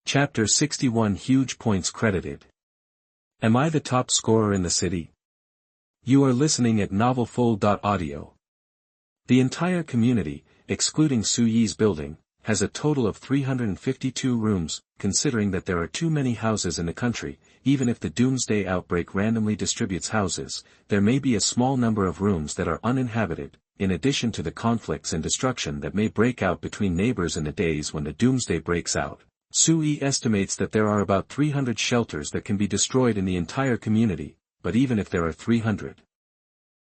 Chapter 61 Huge Points Credited. Am I the top scorer in the city? You are listening at novelfull.audio. The entire community, excluding Su Yi's building, has a total of 352 rooms, considering that there are too many houses in the country. Even if the Doomsday outbreak randomly distributes houses, there may be a small number of rooms that are uninhabited, in addition to the conflicts and destruction that may break out between neighbors in the days when the Doomsday breaks out. Su Yi estimates that there are about 300 shelters that can be destroyed in the entire community, but even if there are 300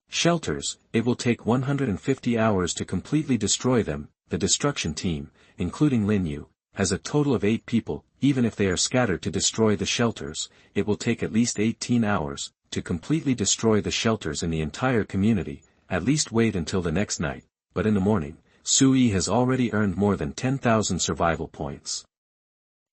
shelters, it will take 150 hours to completely destroy them. The destruction team, including Daniu, has a total of 8 people. Even if they are scattered to destroy the shelters, it will take at least 18 hours to completely destroy the shelters in the entire community. At least wait until the next night, but in the morning, Su Yi has already earned more than 10,000 survival points.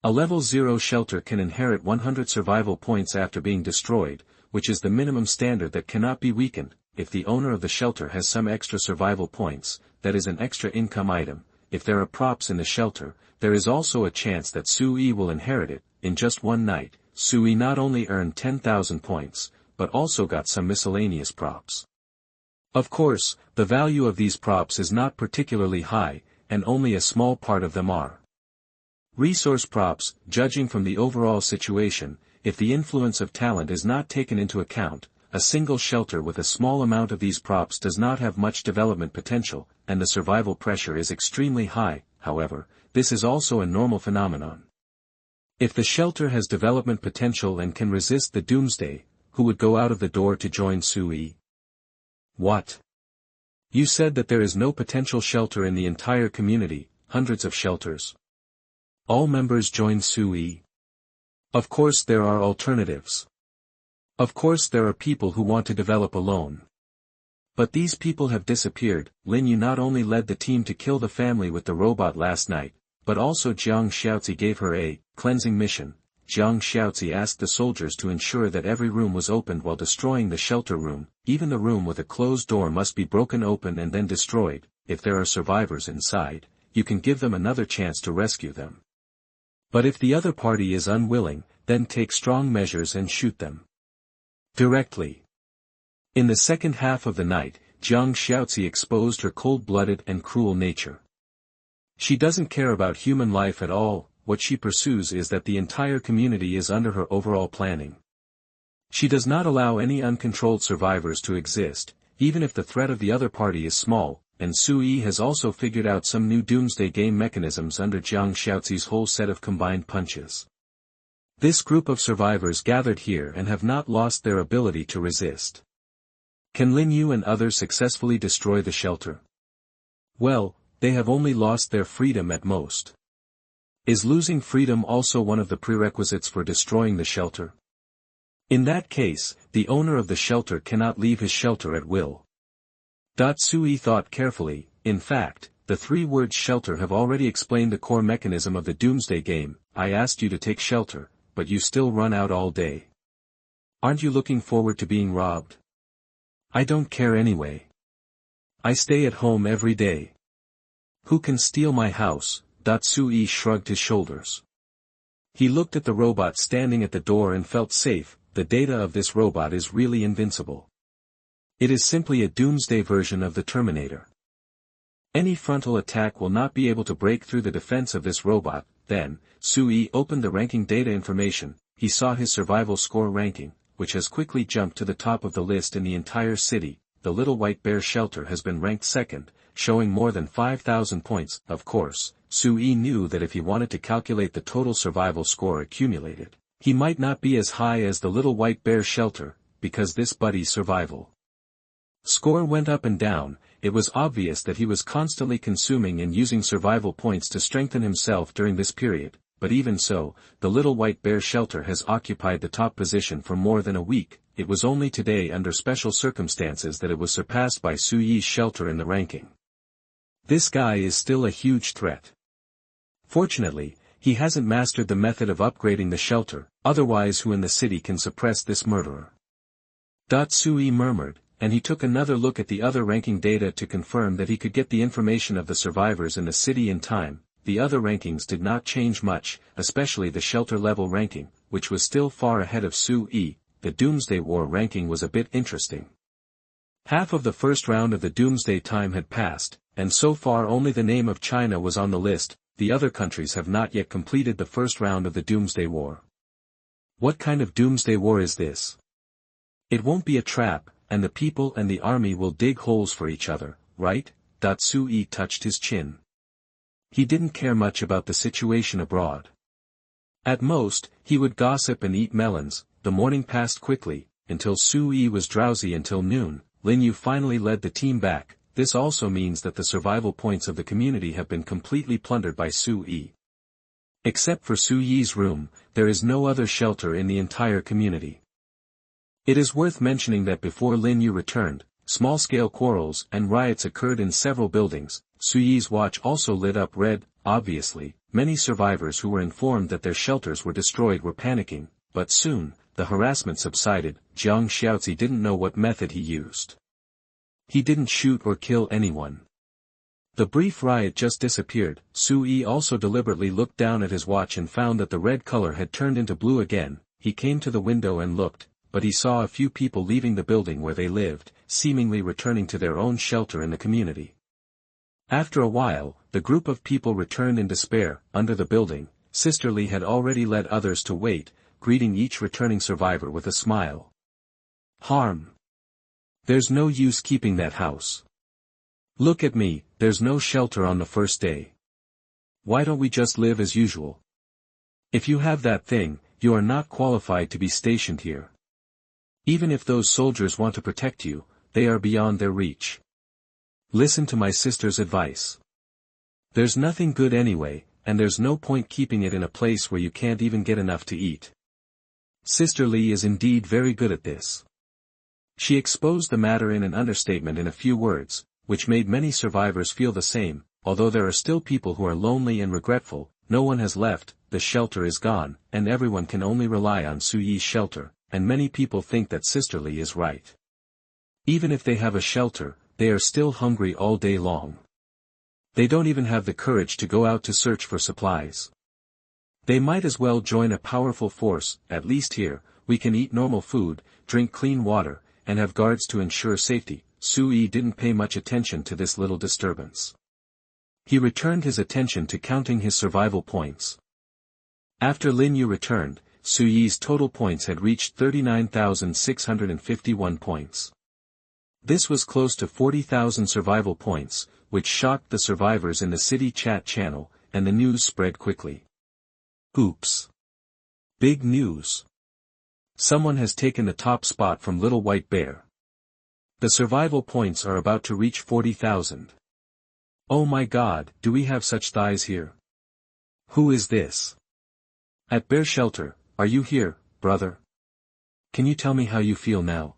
A level 0 shelter can inherit 100 survival points after being destroyed, which is the minimum standard that cannot be weakened. If the owner of the shelter has some extra survival points, that is an extra income item. If there are props in the shelter, there is also a chance that Su Yi will inherit it. In just one night, Su Yi not only earned 10,000 points, but also got some miscellaneous props. Of course, the value of these props is not particularly high, and only a small part of them are resource props. Judging from the overall situation, if the influence of talent is not taken into account, a single shelter with a small amount of these props does not have much development potential, and the survival pressure is extremely high. However, this is also a normal phenomenon. If the shelter has development potential and can resist the Doomsday, who would go out of the door to join Su Yi? What? You said that there is no potential shelter in the entire community. Hundreds of shelters. All members join Su Yi. Of course there are alternatives. Of course there are people who want to develop alone. But these people have disappeared. Daniu not only led the team to kill the family with the robot last night, but also Jiang Xiaozi gave her a cleansing mission. Jiang Xiaozi asked the soldiers to ensure that every room was opened while destroying the shelter room. Even the room with a closed door must be broken open and then destroyed. If there are survivors inside, you can give them another chance to rescue them. But if the other party is unwilling, then take strong measures and shoot them directly. In the second half of the night, Jiang Xiaozi exposed her cold-blooded and cruel nature. She doesn't care about human life at all. What she pursues is that the entire community is under her overall planning. She does not allow any uncontrolled survivors to exist, even if the threat of the other party is small, and Su Yi has also figured out some new Doomsday Game mechanisms under Jiang Xiaozi's whole set of combined punches. This group of survivors gathered here and have not lost their ability to resist. Can Daniu and others successfully destroy the shelter? Well, they have only lost their freedom at most. Is losing freedom also one of the prerequisites for destroying the shelter? In that case, the owner of the shelter cannot leave his shelter at will. Su Yi thought carefully. In fact, the 3 words shelter have already explained the core mechanism of the Doomsday Game. I asked you to take shelter, but you still run out all day. Aren't you looking forward to being robbed? I don't care anyway. I stay at home every day. Who can steal my house? Su Yi shrugged his shoulders. He looked at the robot standing at the door and felt safe. The data of this robot is really invincible. It is simply a Doomsday version of the Terminator. Any frontal attack will not be able to break through the defense of this robot. Then, Su Yi opened the ranking data information. He saw his survival score ranking, which has quickly jumped to the top of the list in the entire city. The Little White Bear shelter has been ranked second, showing more than 5,000 points. Of course, Su Yi knew that if he wanted to calculate the total survival score accumulated, he might not be as high as the Little White Bear shelter, because this buddy's survival score went up and down. It was obvious that he was constantly consuming and using survival points to strengthen himself during this period, but even so, the Little White Bear shelter has occupied the top position for more than a week. It was only today under special circumstances that it was surpassed by Su Yi's shelter in the ranking. This guy is still a huge threat. Fortunately, he hasn't mastered the method of upgrading the shelter, otherwise who in the city can suppress this murderer? Su Yi murmured, and he took another look at the other ranking data to confirm that he could get the information of the survivors in the city in time. the other rankings did not change much, especially the shelter level ranking, which was still far ahead of Sui. The Doomsday War ranking was a bit interesting. Half of the first round of the Doomsday time had passed, and so far only the name of China was on the list. The other countries have not yet completed the first round of the Doomsday War. What kind of Doomsday War is this? It won't be a trap, and the people and the army will dig holes for each other, right? Sui touched his chin. He didn't care much about the situation abroad. At most, he would gossip and eat melons. The morning passed quickly, until Sui was drowsy until noon. Daniu finally led the team back. This also means that the survival points of the community have been completely plundered by Sui. Except for Suyi's room, there is no other shelter in the entire community. It is worth mentioning that before Daniu returned, small-scale quarrels and riots occurred in several buildings. Suyi's watch also lit up red. Obviously, many survivors who were informed that their shelters were destroyed were panicking, but soon, the harassment subsided. Jiang Xiaozi didn't know what method he used. He didn't shoot or kill anyone. The brief riot just disappeared. Sui also deliberately looked down at his watch and found that the red color had turned into blue again. He came to the window and looked, but he saw a few people leaving the building where they lived, seemingly returning to their own shelter in the community. After a while, the group of people returned in despair. Under the building, Sister Li had already led others to wait, greeting each returning survivor with a smile. Harm. There's no use keeping that house. Look at me, there's no shelter on the first day. Why don't we just live as usual? If you have that thing, you are not qualified to be stationed here. Even if those soldiers want to protect you, they are beyond their reach. Listen to my sister's advice. There's nothing good anyway, and there's no point keeping it in a place where you can't even get enough to eat. Sister Li is indeed very good at this. She exposed the matter in an understatement in a few words, which made many survivors feel the same. Although there are still people who are lonely and regretful, no one has left, the shelter is gone, and everyone can only rely on Suyi's shelter, and many people think that Sister Li is right. Even if they have a shelter, they are still hungry all day long. They don't even have the courage to go out to search for supplies. They might as well join a powerful force. At least here, we can eat normal food, drink clean water, and have guards to ensure safety. Sui didn't pay much attention to this little disturbance. He returned his attention to counting his survival points. After Daniu returned, Suyi's total points had reached 39,651 points. This was close to 40,000 survival points, which shocked the survivors in the city chat channel, and the news spread quickly. Oops. Big news. Someone has taken the top spot from Little White Bear. The survival points are about to reach 40,000. Oh my god, do we have such thighs here? Who is this? At Bear Shelter, are you here, brother? Can you tell me how you feel now?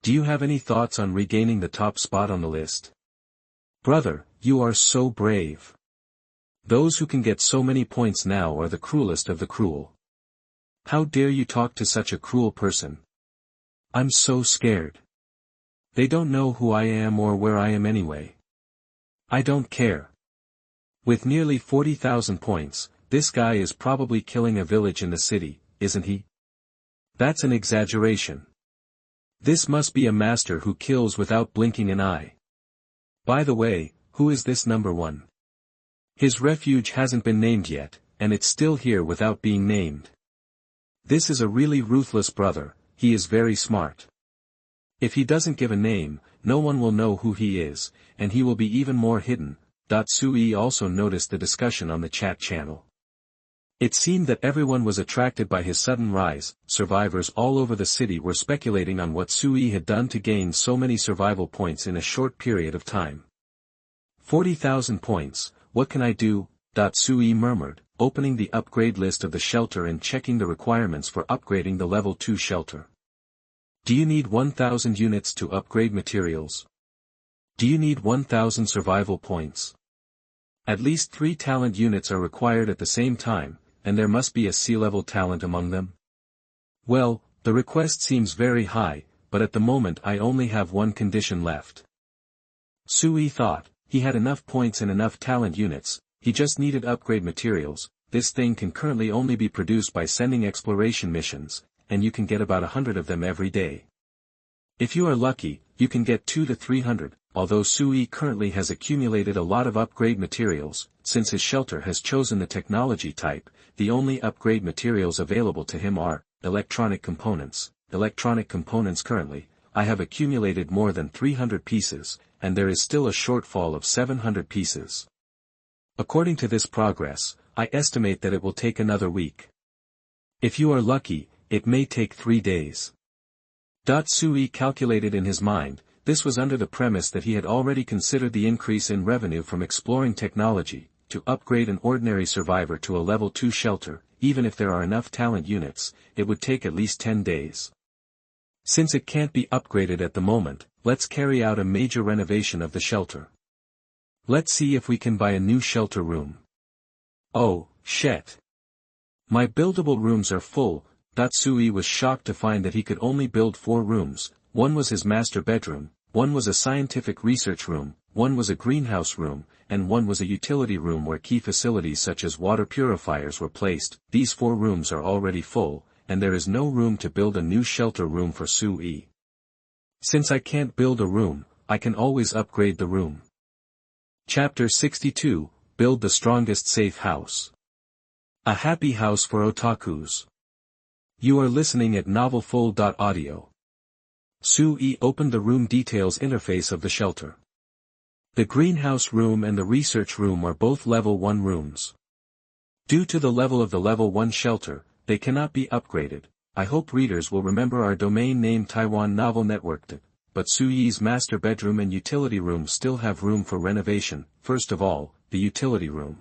Do you have any thoughts on regaining the top spot on the list? Brother, you are so brave. Those who can get so many points now are the cruelest of the cruel. How dare you talk to such a cruel person? I'm so scared. They don't know who I am or where I am anyway. I don't care. With nearly 40,000 points, this guy is probably killing a village in the city, isn't he? That's an exaggeration. This must be a master who kills without blinking an eye. By the way, who is this number one? His refuge hasn't been named yet, and it's still here without being named. This is a really ruthless brother. He is very smart. If he doesn't give a name, no one will know who he is, and he will be even more hidden. Sui also noticed the discussion on the chat channel. It seemed that everyone was attracted by his sudden rise. Survivors all over the city were speculating on what Sui had done to gain so many survival points in a short period of time. 40,000 points, what can I do? Sui murmured, opening the upgrade list of the shelter and checking the requirements for upgrading the level 2 shelter. Do you need 1,000 units to upgrade materials? Do you need 1,000 survival points? At least 3 talent units are required at the same time, and there must be a C-level talent among them. Well, the request seems very high, but at the moment I only have one condition left. Sui thought, he had enough points and enough talent units, he just needed upgrade materials. This thing can currently only be produced by sending exploration missions, and you can get about 100 of them every day. If you are lucky, you can get 200 to 300, although Sui currently has accumulated a lot of upgrade materials. Since his shelter has chosen the technology type, the only upgrade materials available to him are electronic components. Currently, I have accumulated more than 300 pieces, and there is still a shortfall of 700 pieces. According to this progress, I estimate that it will take another week. If you are lucky, it may take 3 days. Sui calculated in his mind. This was under the premise that he had already considered the increase in revenue from exploring technology. To upgrade an ordinary survivor to a level 2 shelter, even if there are enough talent units, it would take at least 10 days. Since it can't be upgraded at the moment, let's carry out a major renovation of the shelter. Let's see if we can buy a new shelter room. Oh, shit. My buildable rooms are full. Sui was shocked to find that he could only build 4 rooms. One was his master bedroom, one was a scientific research room, one was a greenhouse room, and one was a utility room where key facilities such as water purifiers were placed. These 4 rooms are already full, and there is no room to build a new shelter room for Sui. Since I can't build a room, I can always upgrade the room. Chapter 62, Build the Strongest Safe House. A happy house for otakus. You are listening at novelfull.audio. Sui opened the room details interface of the shelter. The greenhouse room and the research room are both level 1 rooms. Due to the level of the level 1 shelter, they cannot be upgraded. I hope readers will remember our domain name Taiwan Novel Network, but Sui's master bedroom and utility room still have room for renovation. First of all, the utility room.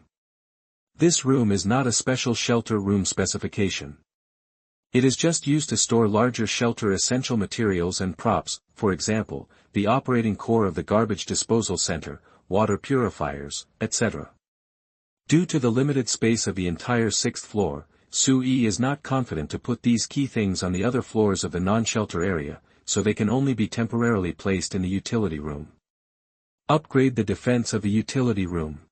This room is not a special shelter room specification. It is just used to store larger shelter essential materials and props, for example, the operating core of the garbage disposal center, water purifiers, etc. Due to the limited space of the entire 6th floor, Sui is not confident to put these key things on the other floors of the non-shelter area, so they can only be temporarily placed in the utility room. Upgrade the defense of the utility room.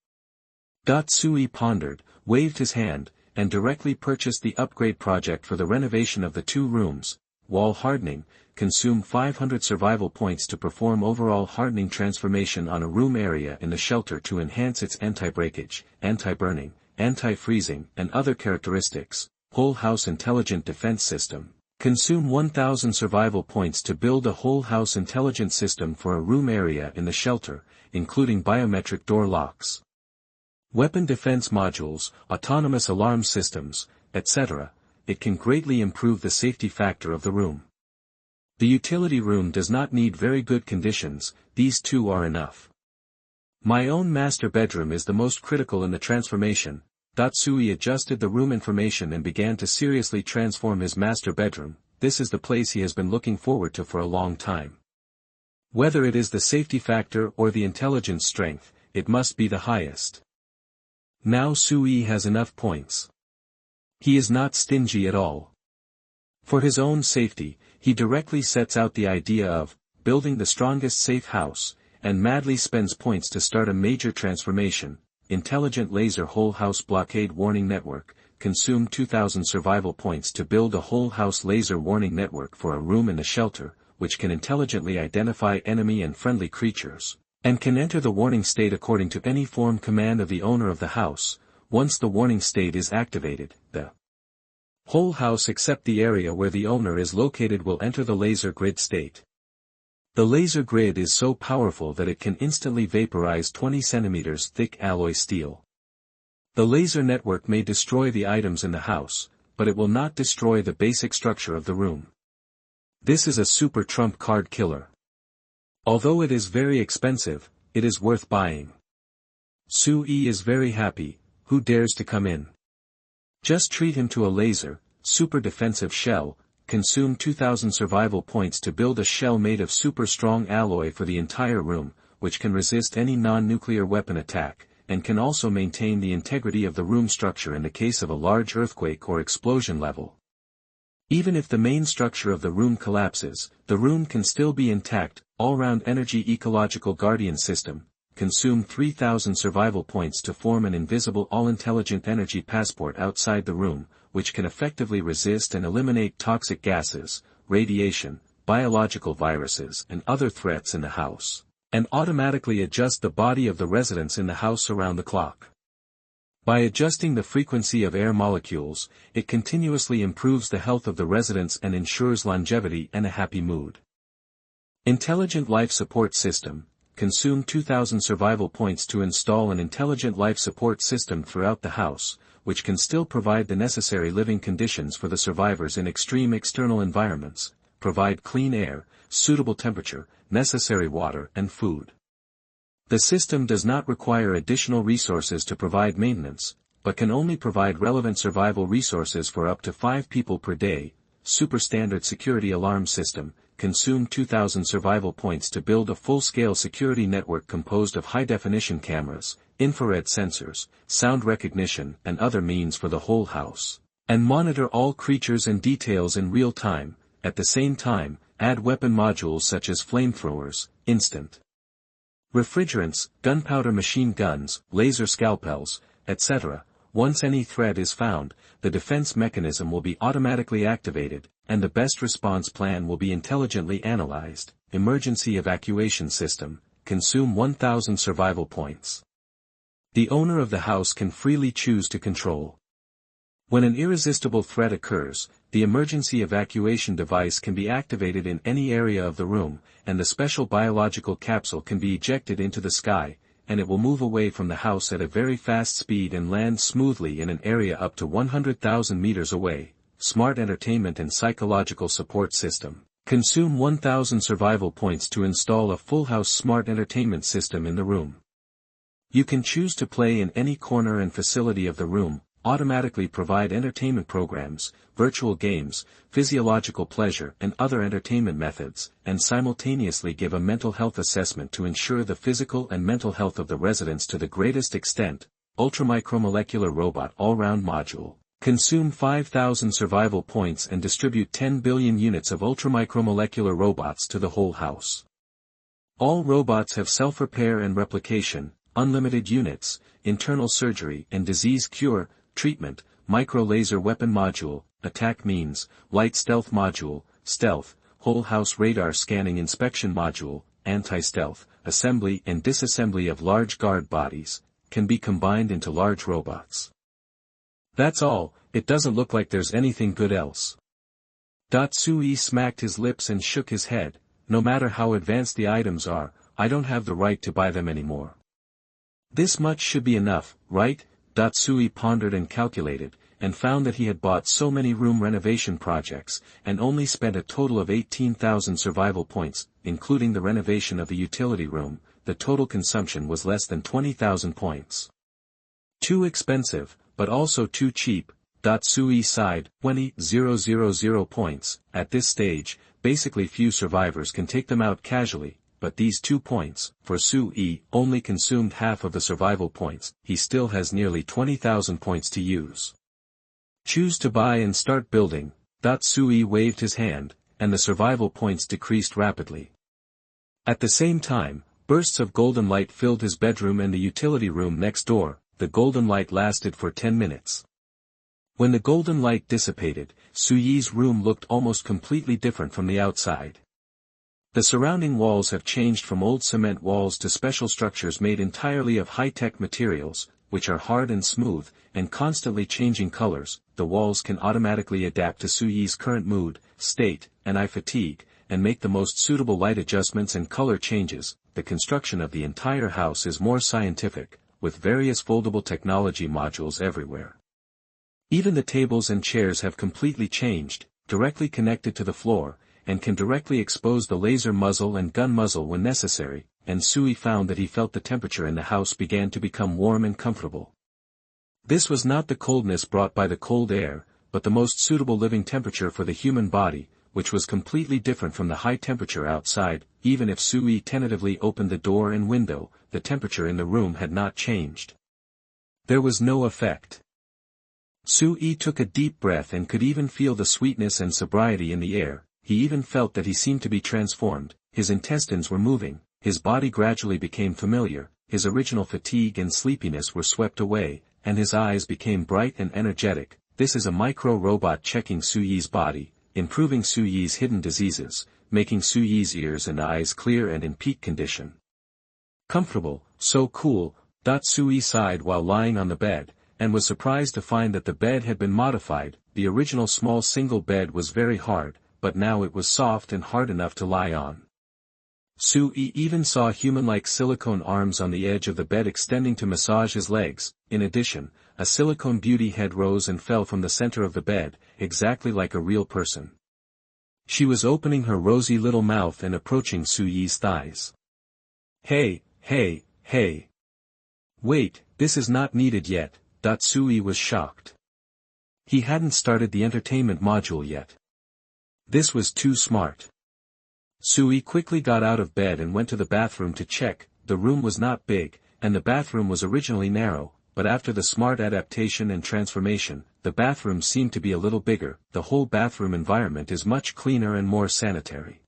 Sui pondered, waved his hand, and directly purchased the upgrade project for the renovation of the 2 rooms. Wall hardening, consume 500 survival points to perform overall hardening transformation on a room area in the shelter to enhance its anti-breakage, anti-burning, anti-freezing, and other characteristics. Whole house intelligent defense system. Consume 1000 survival points to build a whole house intelligent system for a room area in the shelter, including biometric door locks, weapon defense modules, autonomous alarm systems, etc. It can greatly improve the safety factor of the room. The utility room does not need very good conditions, these 2 are enough. My own master bedroom is the most critical in the transformation. Sui adjusted the room information and began to seriously transform his master bedroom. This is the place he has been looking forward to for a long time. Whether it is the safety factor or the intelligence strength, it must be the highest. Now Sui has enough points. He is not stingy at all. For his own safety, he directly sets out the idea of building the strongest safe house, and madly spends points to start a major transformation. Intelligent laser whole house blockade warning network. Consume 2000 survival points to build a whole house laser warning network for a room in the shelter, which can intelligently identify enemy and friendly creatures, and can enter the warning state according to any form command of the owner of the house. Once the warning state is activated, the whole house except the area where the owner is located will enter the laser grid state. The laser grid is so powerful that it can instantly vaporize 20 cm thick alloy steel. The laser network may destroy the items in the house, but it will not destroy the basic structure of the room. This is a super trump card killer. Although it is very expensive, it is worth buying. Sui is very happy. Who dares to come in? Just treat him to a laser, super defensive shell. Consume 2000 survival points to build a shell made of super strong alloy for the entire room, which can resist any non-nuclear weapon attack, and can also maintain the integrity of the room structure in the case of a large earthquake or explosion level. Even if the main structure of the room collapses, the room can still be intact. All-round energy ecological guardian system. consume 3,000 survival points to form an invisible all-intelligent energy passport outside the room, which can effectively resist and eliminate toxic gases, radiation, biological viruses and other threats in the house, and automatically adjust the body of the residents in the house around the clock. By adjusting the frequency of air molecules, it continuously improves the health of the residents and ensures longevity and a happy mood. Intelligent Life Support System. Consume 2,000 survival points to install an intelligent life support system throughout the house, which can still provide the necessary living conditions for the survivors in extreme external environments, provide clean air, suitable temperature, necessary water and food. The system does not require additional resources to provide maintenance, but can only provide relevant survival resources for up to 5 people per day. Super Standard Security Alarm System. Consume 2,000 survival points to build a full-scale security network composed of high-definition cameras, infrared sensors, sound recognition and other means for the whole house, and monitor all creatures and details in real time. At the same time, add weapon modules such as flamethrowers, instant refrigerants, gunpowder machine guns, laser scalpels, etc. Once any threat is found, the defense mechanism will be automatically activated, and the best response plan will be intelligently analyzed. Emergency Evacuation System. Consume 1,000 survival points. The owner of the house can freely choose to control. When an irresistible threat occurs, the emergency evacuation device can be activated in any area of the room, and the special biological capsule can be ejected into the sky, and it will move away from the house at a very fast speed and land smoothly in an area up to 100,000 meters away. Smart Entertainment and Psychological Support System. Consume 1,000 survival points to install a full house smart entertainment system in the room. You can choose to play in any corner and facility of the room, automatically provide entertainment programs, virtual games, physiological pleasure and other entertainment methods, and simultaneously give a mental health assessment to ensure the physical and mental health of the residents to the greatest extent. Ultramicromolecular Robot All-Round Module. Consume 5,000 survival points and distribute 10 billion units of ultramicromolecular robots to the whole house. All robots have self-repair and replication, unlimited units, internal surgery and disease cure, treatment, micro-laser weapon module, attack means, light stealth module, stealth, whole house radar scanning inspection module, anti-stealth, assembly and disassembly of large guard bodies, can be combined into large robots. That's all, it doesn't look like there's anything good else. Sui smacked his lips and shook his head. No matter how advanced the items are, I don't have the right to buy them anymore. This much should be enough, right? Sui pondered and calculated, and found that he had bought so many room renovation projects, and only spent a total of 18,000 survival points, including the renovation of the utility room. The total consumption was less than 20,000 points. Too expensive, but also too cheap. Sui sighed. 20,000 points. At this stage, basically few survivors can take them out casually. But these 2 points, for Sui, only consumed half of the survival points. He still has nearly 20,000 points to use. Choose to buy and start building. Sui waved his hand, and the survival points decreased rapidly. At the same time, bursts of golden light filled his bedroom and the utility room next door. The golden light lasted for 10 minutes. When the golden light dissipated, Sui's room looked almost completely different from the outside. The surrounding walls have changed from old cement walls to special structures made entirely of high-tech materials, which are hard and smooth, and constantly changing colors. The walls can automatically adapt to Sui's current mood, state, and eye fatigue, and make the most suitable light adjustments and color changes. The construction of the entire house is more scientific, with various foldable technology modules everywhere. Even the tables and chairs have completely changed, directly connected to the floor, and can directly expose the laser muzzle and gun muzzle when necessary, and Sui found that he felt the temperature in the house began to become warm and comfortable. This was not the coldness brought by the cold air, but the most suitable living temperature for the human body, which was completely different from the high temperature outside. Even if Sui tentatively opened the door and window, the temperature in the room had not changed. There was no effect. Sui took a deep breath and could even feel the sweetness and sobriety in the air. He even felt that he seemed to be transformed. His intestines were moving, his body gradually became familiar, his original fatigue and sleepiness were swept away, and his eyes became bright and energetic. This is a micro-robot checking Suyi's body, improving Suyi's hidden diseases, making Suyi's ears and eyes clear and in peak condition. Comfortable, so cool, Suyi sighed while lying on the bed, and was surprised to find that the bed had been modified. The original small single bed was very hard, but now it was soft and hard enough to lie on. Suyi even saw human-like silicone arms on the edge of the bed extending to massage his legs. In addition, a silicone beauty head rose and fell from the center of the bed, exactly like a real person. She was opening her rosy little mouth and approaching Suyi's thighs. Hey, hey, hey. Wait, this is not needed yet. Suyi was shocked. He hadn't started the entertainment module yet. This was too smart. Suyi quickly got out of bed and went to the bathroom to check. The room was not big, and the bathroom was originally narrow, but after the smart adaptation and transformation, the bathroom seemed to be a little bigger. The whole bathroom environment is much cleaner and more sanitary.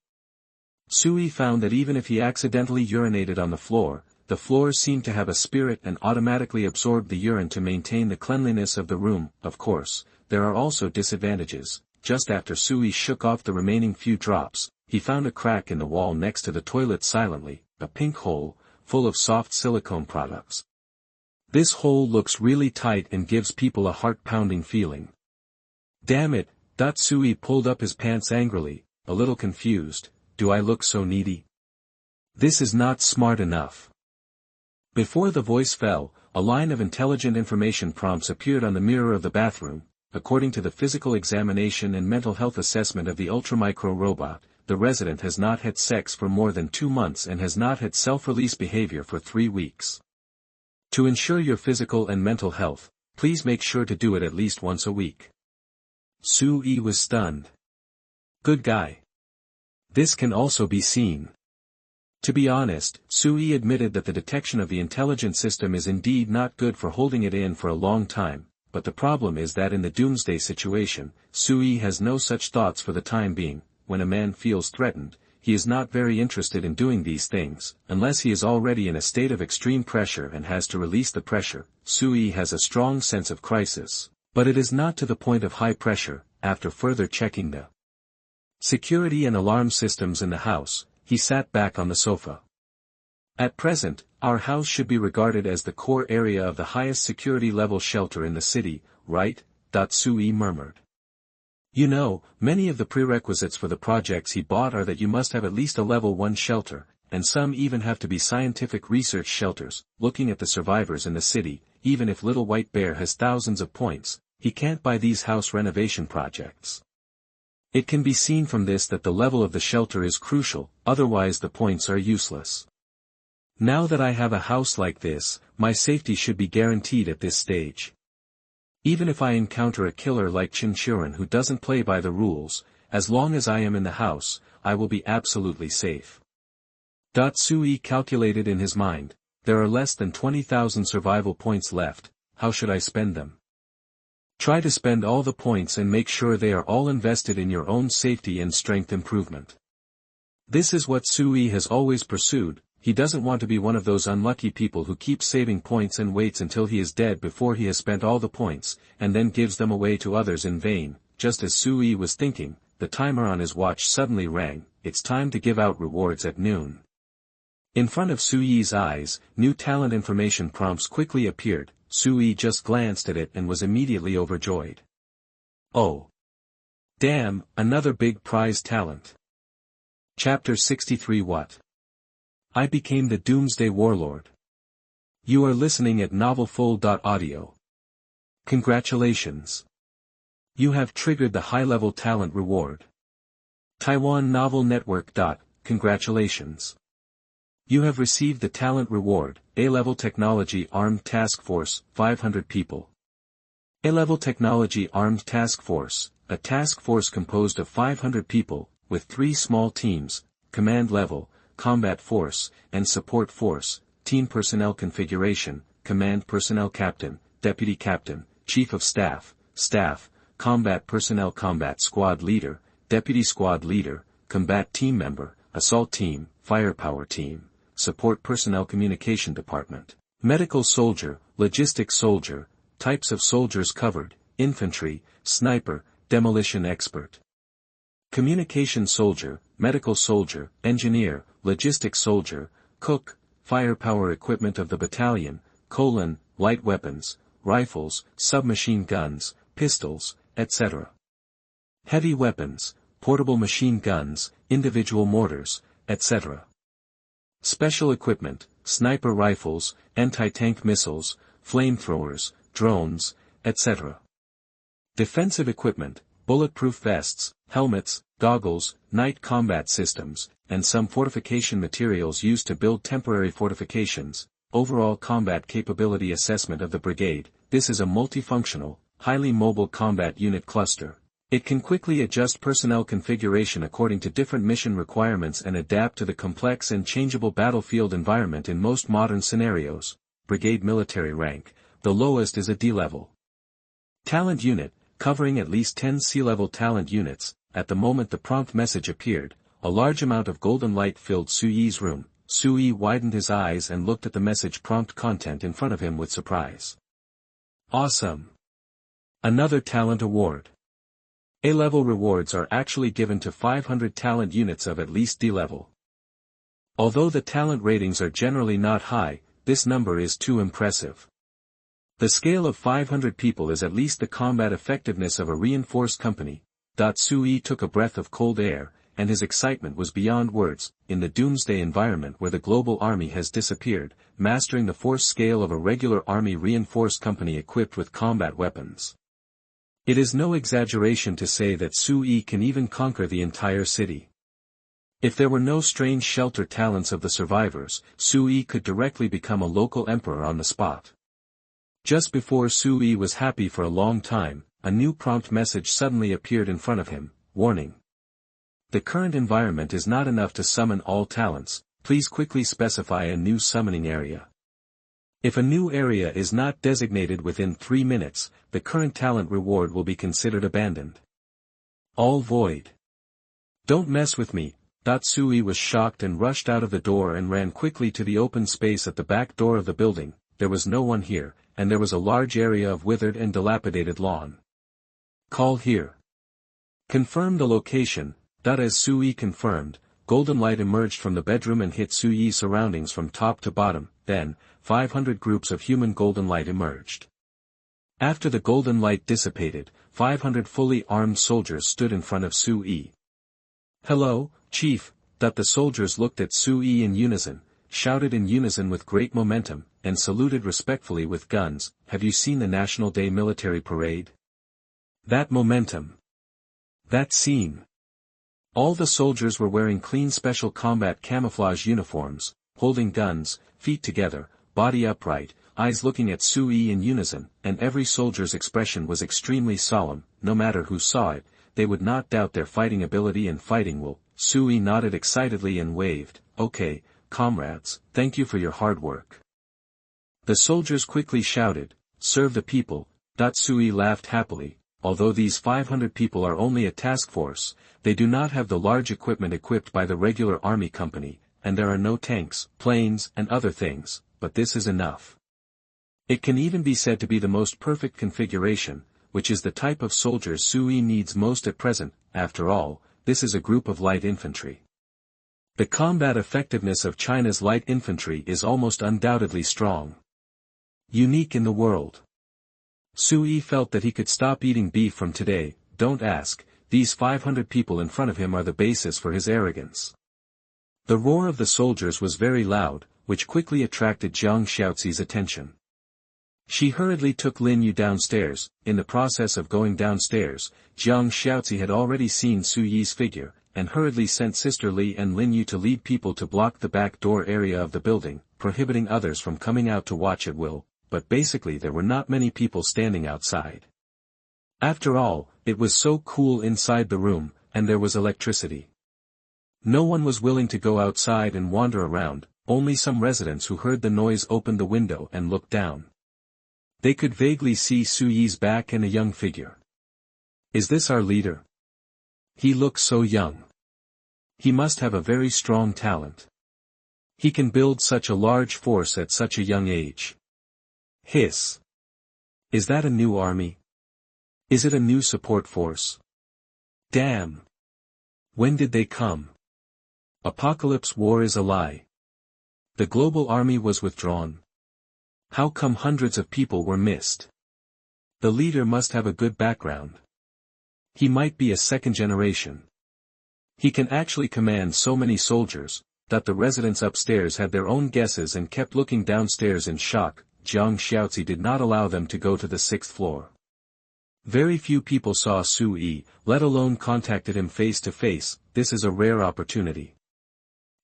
Suyi found that even if he accidentally urinated on the floors seemed to have a spirit and automatically absorbed the urine to maintain the cleanliness of the room. Of course, there are also disadvantages. Just after Suyi shook off the remaining few drops, he found a crack in the wall next to the toilet silently, a pink hole, full of soft silicone products. This hole looks really tight and gives people a heart-pounding feeling. Damn it, Suyi pulled up his pants angrily, a little confused. Do I look so needy? This is not smart enough. Before the voice fell, a line of intelligent information prompts appeared on the mirror of the bathroom. According to the physical examination and mental health assessment of the ultra-micro robot, the resident has not had sex for more than 2 months and has not had self-release behavior for 3 weeks. To ensure your physical and mental health, please make sure to do it at least once a week. Suyi was stunned. Good guy. This can also be seen. To be honest, Suyi admitted that the detection of the intelligent system is indeed not good for holding it in for a long time, but the problem is that in the doomsday situation, Suyi has no such thoughts for the time being. When a man feels threatened, he is not very interested in doing these things, unless he is already in a state of extreme pressure and has to release the pressure. Suyi has a strong sense of crisis, but it is not to the point of high pressure. After further checking the security and alarm systems in the house, he sat back on the sofa. At present, our house should be regarded as the core area of the highest security level shelter in the city, right? Suyi murmured. You know, many of the prerequisites for the projects he bought are that you must have at least a level 1 shelter, and some even have to be scientific research shelters. Looking at the survivors in the city, even if Little White Bear has thousands of points, he can't buy these house renovation projects. It can be seen from this that the level of the shelter is crucial, otherwise the points are useless. Now that I have a house like this, my safety should be guaranteed at this stage. Even if I encounter a killer like Chinchuran who doesn't play by the rules, as long as I am in the house, I will be absolutely safe. Suyi calculated in his mind, there are less than 20,000 survival points left. How should I spend them? Try to spend all the points and make sure they are all invested in your own safety and strength improvement. This is what Suyi has always pursued. He doesn't want to be one of those unlucky people who keeps saving points and waits until he is dead before he has spent all the points, and then gives them away to others in vain. Just as Suyi was thinking, the timer on his watch suddenly rang. It's time to give out rewards at noon. In front of Suyi's eyes, new talent information prompts quickly appeared. Suyi just glanced at it and was immediately overjoyed. Oh! Damn, another big prize talent. Chapter 63 What? I became the Doomsday Warlord. You are listening at novelfull.audio. Congratulations. You have triggered the high-level talent reward. Taiwan Novel Network. Congratulations. You have received the talent reward, A-Level Technology Armed Task Force, 500 people. A-Level Technology Armed Task Force, a task force composed of 500 people, with 3 small teams, command level, combat force, and support force, team personnel configuration, command personnel captain, deputy captain, chief of staff, combat personnel combat squad leader, deputy squad leader, combat team member, assault team, firepower team, support personnel communication department. Medical soldier, logistics soldier, types of soldiers covered, infantry, sniper, demolition expert. Communication soldier, medical soldier, engineer, logistics soldier, cook, firepower equipment of the battalion, light weapons, rifles, submachine guns, pistols, etc. Heavy weapons, portable machine guns, individual mortars, etc. Special equipment, sniper rifles, anti-tank missiles, flamethrowers, drones, etc. Defensive equipment, bulletproof vests, helmets, goggles, night combat systems, and some fortification materials used to build temporary fortifications. Overall combat capability assessment of the brigade. This is a multifunctional, highly mobile combat unit cluster. It can quickly adjust personnel configuration according to different mission requirements and adapt to the complex and changeable battlefield environment in most modern scenarios. Brigade military rank. The lowest is a D-level. Talent unit, covering at least 10 C-level talent units. At the moment the prompt message appeared, a large amount of golden light filled Su-Yi's room. Su-Yi widened his eyes and looked at the message prompt content in front of him with surprise. Awesome! Another talent award. A-level rewards are actually given to 500 talent units of at least D-level. Although the talent ratings are generally not high, this number is too impressive. The scale of 500 people is at least the combat effectiveness of a reinforced company. Su-Yi took a breath of cold air, and his excitement was beyond words. In the doomsday environment where the global army has disappeared, mastering the force scale of a regular army reinforced company equipped with combat weapons. It is no exaggeration to say that Su-Yi can even conquer the entire city. If there were no strange shelter talents of the survivors, Su-Yi could directly become a local emperor on the spot. Just before Su-Yi was happy for a long time, a new prompt message suddenly appeared in front of him. Warning. The current environment is not enough to summon all talents, please quickly specify a new summoning area. If a new area is not designated within 3 minutes, the current talent reward will be considered abandoned. All void. Don't mess with me. Su-Yi was shocked and rushed out of the door and ran quickly to the open space at the back door of the building. There was no one here, and there was a large area of withered and dilapidated lawn. Call here. Confirm the location. As Su-Yi confirmed, golden light emerged from the bedroom and hit Su-Yi's surroundings from top to bottom. Then, 500 groups of human golden light emerged. After the golden light dissipated, 500 fully armed soldiers stood in front of Su-Yi. Hello, Chief. The soldiers looked at Su-Yi in unison, shouted in unison with great momentum, and saluted respectfully with guns. Have you seen the National Day military parade? That momentum. That scene. All the soldiers were wearing clean special combat camouflage uniforms, holding guns, feet together, body upright, eyes looking at Su-Yi in unison, and every soldier's expression was extremely solemn. No matter who saw it, they would not doubt their fighting ability and fighting will. Su-Yi nodded excitedly and waved. Okay, comrades, thank you for your hard work. The soldiers quickly shouted, serve the people. Su-Yi laughed happily. Although these 500 people are only a task force, they do not have the large equipment equipped by the regular army company, and there are no tanks, planes, and other things, but this is enough. It can even be said to be the most perfect configuration, which is the type of soldiers Su-Yi needs most at present. After all, this is a group of light infantry. The combat effectiveness of China's light infantry is almost undoubtedly strong. Unique in the world. Su-Yi felt that he could stop eating beef from today. Don't ask, these 500 people in front of him are the basis for his arrogance. The roar of the soldiers was very loud, which quickly attracted Jiang Xiaozi's attention. She hurriedly took Lin Yu downstairs. In the process of going downstairs, Jiang Xiaozi had already seen Su-Yi's figure, and hurriedly sent Sister Li and Lin Yu to lead people to block the back door area of the building, prohibiting others from coming out to watch at will. But basically there were not many people standing outside. After all, it was so cool inside the room, and there was electricity. No one was willing to go outside and wander around. Only some residents who heard the noise opened the window and looked down. They could vaguely see Su-Yi's back and a young figure. Is this our leader? He looks so young. He must have a very strong talent. He can build such a large force at such a young age. Hiss. Is that a new army? Is it a new support force? Damn. When did they come? Apocalypse war is a lie. The global army was withdrawn. How come hundreds of people were missed? The leader must have a good background. He might be a second generation. He can actually command so many soldiers, that the residents upstairs had their own guesses and kept looking downstairs in shock. Jiang Xiaozi did not allow them to go to the 6th floor. Very few people saw Su Yi, let alone contacted him face to face. This is a rare opportunity.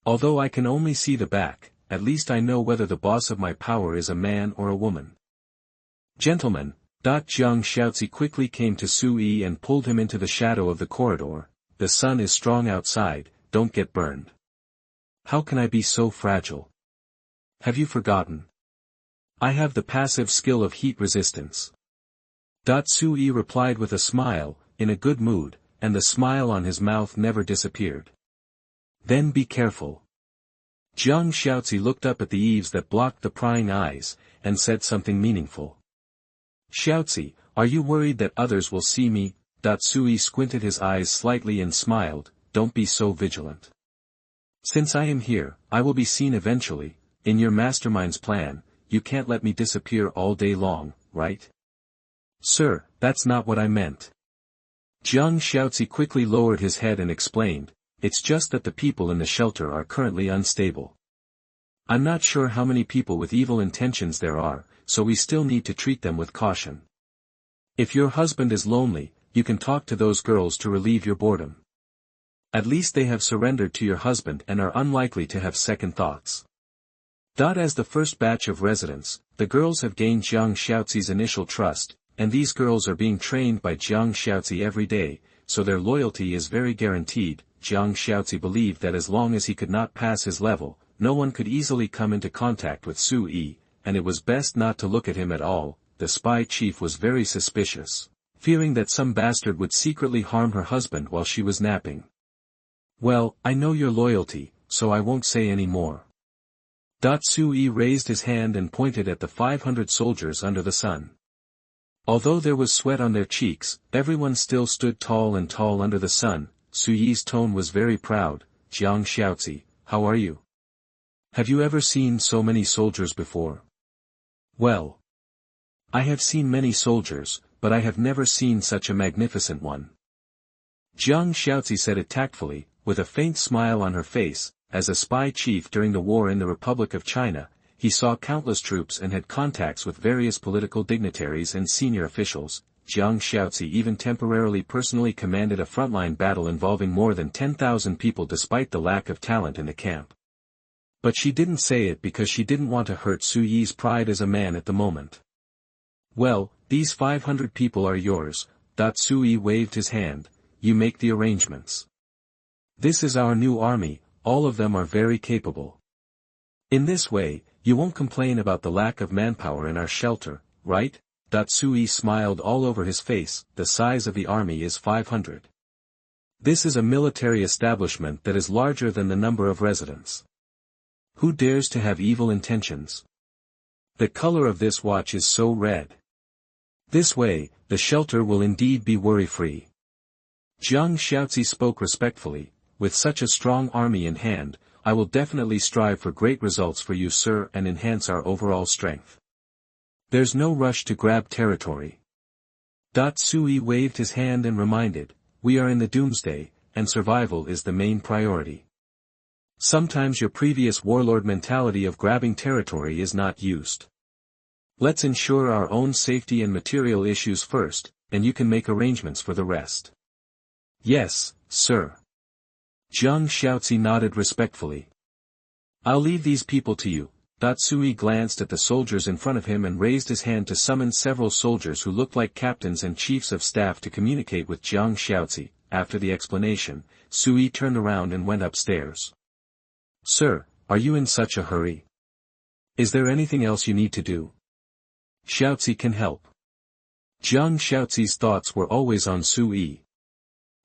Although I can only see the back, at least I know whether the boss of my power is a man or a woman. Gentlemen, Jiang Xiaozi quickly came to Su Yi and pulled him into the shadow of the corridor. The sun is strong outside, don't get burned. How can I be so fragile? Have you forgotten? I have the passive skill of heat resistance. Su Yi replied with a smile, in a good mood, and the smile on his mouth never disappeared. Then be careful. Jiang Xiaozi looked up at the eaves that blocked the prying eyes, and said something meaningful. Xiaozi, are you worried that others will see me? Su Yi squinted his eyes slightly and smiled, don't be so vigilant. Since I am here, I will be seen eventually. In your mastermind's plan, you can't let me disappear all day long, right? Sir, that's not what I meant. Jiang Xiaozi quickly lowered his head and explained, it's just that the people in the shelter are currently unstable. I'm not sure how many people with evil intentions there are, so we still need to treat them with caution. If your husband is lonely, you can talk to those girls to relieve your boredom. At least they have surrendered to your husband and are unlikely to have second thoughts. As the first batch of residents, the girls have gained Jiang Xiaozi's initial trust, and these girls are being trained by Jiang Xiaozi every day, so their loyalty is very guaranteed. Jiang Xiaozi believed that as long as he could not pass his level, no one could easily come into contact with Su Yi, and it was best not to look at him at all. The spy chief was very suspicious, fearing that some bastard would secretly harm her husband while she was napping. Well, I know your loyalty, so I won't say any more. Su Yi raised his hand and pointed at the 500 soldiers under the sun. Although there was sweat on their cheeks, everyone still stood tall and tall under the sun. Su Yi's tone was very proud. Jiang Xiaozi, how are you? Have you ever seen so many soldiers before? Well, I have seen many soldiers, but I have never seen such a magnificent one. Jiang Xiaozi said it tactfully, with a faint smile on her face. As a spy chief during the war in the Republic of China, he saw countless troops and had contacts with various political dignitaries and senior officials. Jiang Xiaozi even temporarily personally commanded a frontline battle involving more than 10,000 people despite the lack of talent in the camp. But she didn't say it because she didn't want to hurt Su Yi's pride as a man at the moment. Well, these 500 people are yours. Su Yi waved his hand, you make the arrangements. This is our new army, all of them are very capable. In this way, you won't complain about the lack of manpower in our shelter, right? Su Yi smiled all over his face. The size of the army is 500. This is a military establishment that is larger than the number of residents. Who dares to have evil intentions? The color of this watch is so red. This way, the shelter will indeed be worry-free. Jiang Xiaozi spoke respectfully. With such a strong army in hand, I will definitely strive for great results for you, sir, and enhance our overall strength. There's no rush to grab territory. Su Yi waved his hand and reminded, we are in the Doomsday, and survival is the main priority. Sometimes your previous warlord mentality of grabbing territory is not used. Let's ensure our own safety and material issues first, and you can make arrangements for the rest. Yes, sir. Jiang Xiaozi nodded respectfully. I'll leave these people to you. Su Yi glanced at the soldiers in front of him and raised his hand to summon several soldiers who looked like captains and chiefs of staff to communicate with Jiang Xiaozi. After the explanation, Su Yi turned around and went upstairs. Sir, are you in such a hurry? Is there anything else you need to do? Xiaozi can help. Jiang Xiaozi's thoughts were always on Su Yi.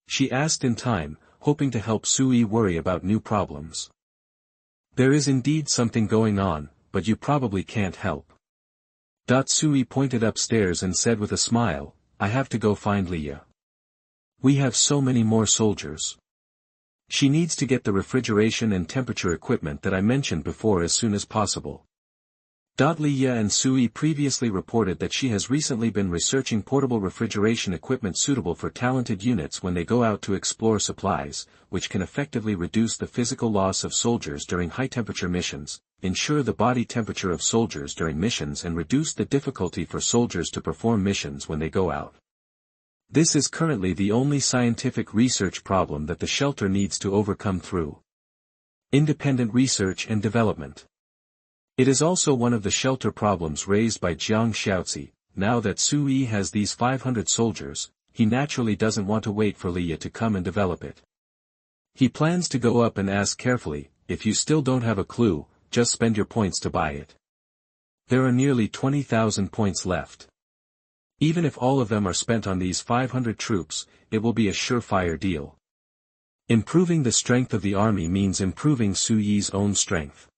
She asked in time, hoping to help Su Yi worry about new problems. There is indeed something going on, but you probably can't help. Sui pointed upstairs and said with a smile, I have to go find Leah. We have so many more soldiers. She needs to get the refrigeration and temperature equipment that I mentioned before as soon as possible. Leah and Sui previously reported that she has recently been researching portable refrigeration equipment suitable for talented units when they go out to explore supplies, which can effectively reduce the physical loss of soldiers during high-temperature missions, ensure the body temperature of soldiers during missions and reduce the difficulty for soldiers to perform missions when they go out. This is currently the only scientific research problem that the shelter needs to overcome through independent research and development. It is also one of the shelter problems raised by Jiang Xiaozi. Now that Sui has these 500 soldiers, he naturally doesn't want to wait for Leah to come and develop it. He plans to go up and ask carefully, if you still don't have a clue, just spend your points to buy it. There are nearly 20,000 points left. Even if all of them are spent on these 500 troops, it will be a surefire deal. Improving the strength of the army means improving Sui's own strength.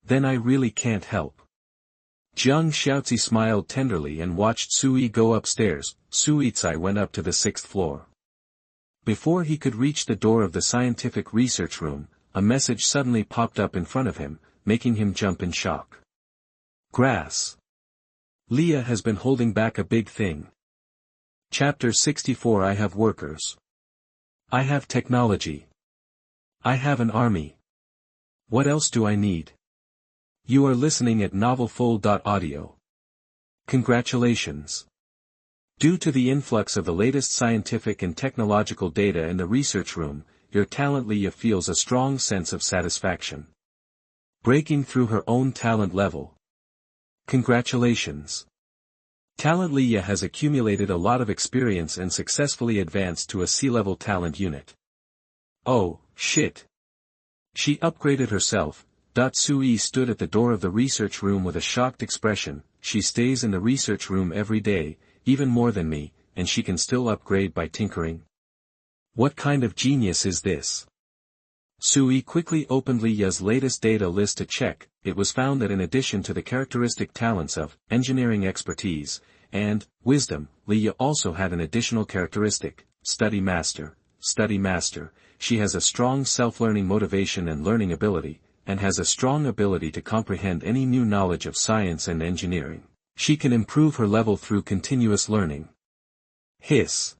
Then I really can't help. Jiang Xiaozi smiled tenderly and watched Sui go upstairs. Suitsai went up to the 6th floor. Before he could reach the door of the scientific research room, a message suddenly popped up in front of him, making him jump in shock. Grass. Leah has been holding back a big thing. Chapter 64 I have workers. I have technology. I have an army. What else do I need? You are listening at novelfull.audio. Congratulations. Due to the influx of the latest scientific and technological data in the research room, your talent Leah feels a strong sense of satisfaction. Breaking through her own talent level. Congratulations. Talent Leah has accumulated a lot of experience and successfully advanced to a C-level talent unit. Oh, shit. She upgraded herself. Sui stood at the door of the research room with a shocked expression. She stays in the research room every day, even more than me, and she can still upgrade by tinkering. What kind of genius is this? Sui quickly opened Leah's latest data list to check. It was found that in addition to the characteristic talents of engineering expertise and wisdom, Leah also had an additional characteristic, study master. She has a strong self-learning motivation and learning ability, and has a strong ability to comprehend any new knowledge of science and engineering. She can improve her level through continuous learning. Hiss.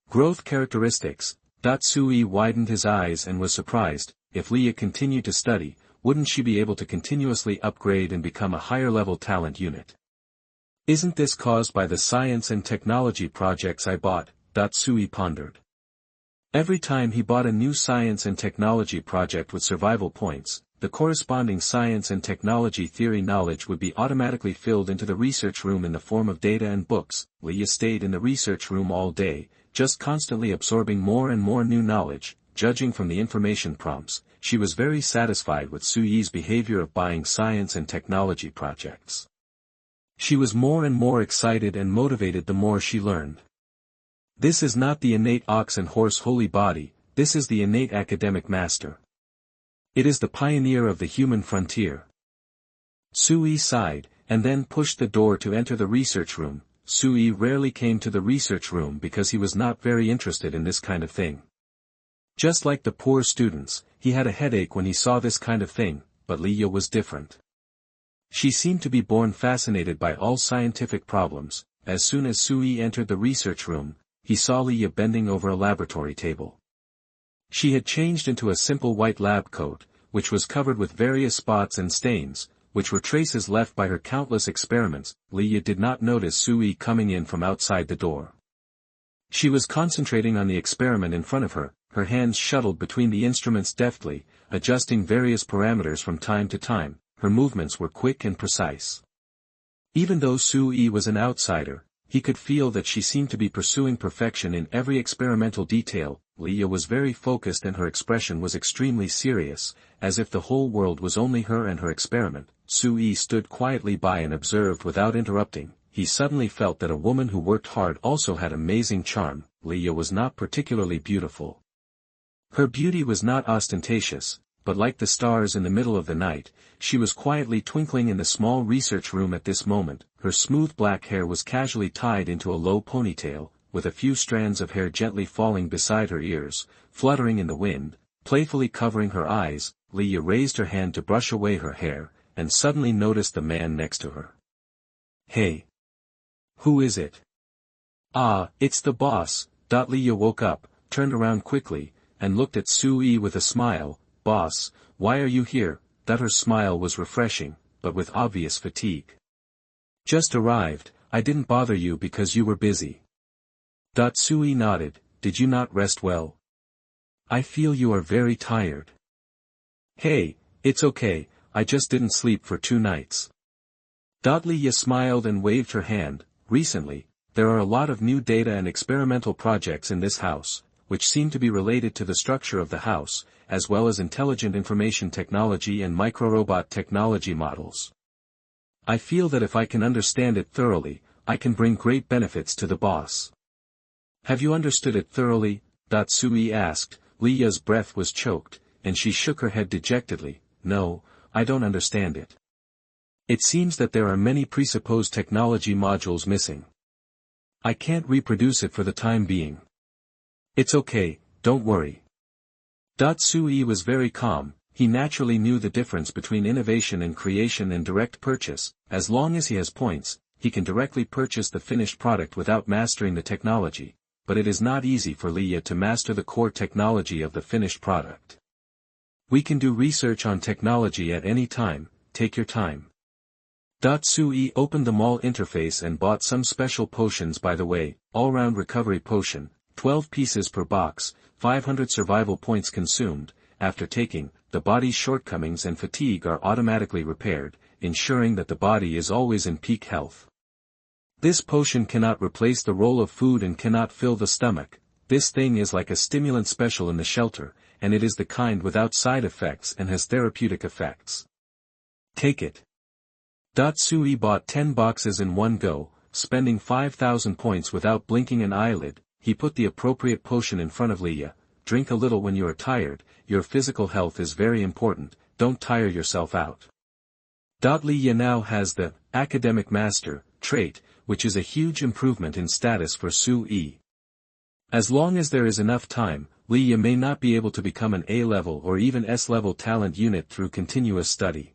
Growth characteristics. Sui widened his eyes and was surprised. If Leah continued to study, wouldn't she be able to continuously upgrade and become a higher-level talent unit? Isn't this caused by the science and technology projects I bought? Sui pondered. Every time he bought a new science and technology project with survival points, the corresponding science and technology theory knowledge would be automatically filled into the research room in the form of data and books. Leah stayed in the research room all day, just constantly absorbing more and more new knowledge. Judging from the information prompts, she was very satisfied with Sui's behavior of buying science and technology projects. She was more and more excited and motivated the more she learned. This is not the innate ox and horse holy body, this is the innate academic master. It is the pioneer of the human frontier. Sui sighed, and then pushed the door to enter the research room. Sui rarely came to the research room because he was not very interested in this kind of thing. Just like the poor students, he had a headache when he saw this kind of thing, but Leah was different. She seemed to be born fascinated by all scientific problems. As soon as Sui entered the research room, he saw Leah bending over a laboratory table. She had changed into a simple white lab coat, which was covered with various spots and stains, which were traces left by her countless experiments. Leah did not notice Sui coming in from outside the door. She was concentrating on the experiment in front of her, her hands shuttled between the instruments deftly, adjusting various parameters from time to time. Her movements were quick and precise. Even though Sui was an outsider, he could feel that she seemed to be pursuing perfection in every experimental detail. Leah was very focused and her expression was extremely serious, as if the whole world was only her and her experiment. Sui stood quietly by and observed without interrupting. He suddenly felt that a woman who worked hard also had amazing charm. Leah was not particularly beautiful. Her beauty was not ostentatious, but like the stars in the middle of the night, she was quietly twinkling in the small research room at this moment. Her smooth black hair was casually tied into a low ponytail, with a few strands of hair gently falling beside her ears, fluttering in the wind, playfully covering her eyes. Leah raised her hand to brush away her hair, and suddenly noticed the man next to her. "Hey. Who is it?" "Ah, it's the boss." Leah woke up, turned around quickly, and looked at Sui with a smile. "Boss, why are you here?" Her smile was refreshing, but with obvious fatigue. "Just arrived. I didn't bother you because you were busy." Sui nodded. "Did you not rest well? I feel you are very tired." "Hey, it's okay, I just didn't sleep for 2 nights. Leah smiled and waved her hand. "Recently, there are a lot of new data and experimental projects in this house, which seem to be related to the structure of the house, as well as intelligent information technology and microrobot technology models. I feel that if I can understand it thoroughly, I can bring great benefits to the boss." "Have you understood it thoroughly?" Sui asked. Leah's breath was choked, and she shook her head dejectedly. "No, I don't understand it. It seems that there are many presupposed technology modules missing. I can't reproduce it for the time being." "It's okay, don't worry." Sui was very calm. He naturally knew the difference between innovation and creation and direct purchase. As long as he has points, he can directly purchase the finished product without mastering the technology, but it is not easy for Leah to master the core technology of the finished product. "We can do research on technology at any time, take your time." Sui opened the mall interface and bought some special potions. By the way, all-round recovery potion, 12 pieces per box, 500 survival points consumed. After taking, the body's shortcomings and fatigue are automatically repaired, ensuring that the body is always in peak health. This potion cannot replace the role of food and cannot fill the stomach. This thing is like a stimulant special in the shelter, and it is the kind without side effects and has therapeutic effects. Take it. Sui bought 10 boxes in one go, spending 5,000 points without blinking an eyelid. He put the appropriate potion in front of Leah. "Drink a little when you are tired, your physical health is very important, don't tire yourself out." Leah now has the Academic Master trait, which is a huge improvement in status for Sui. As long as there is enough time, Leah may not be able to become an A-level or even S-level talent unit through continuous study.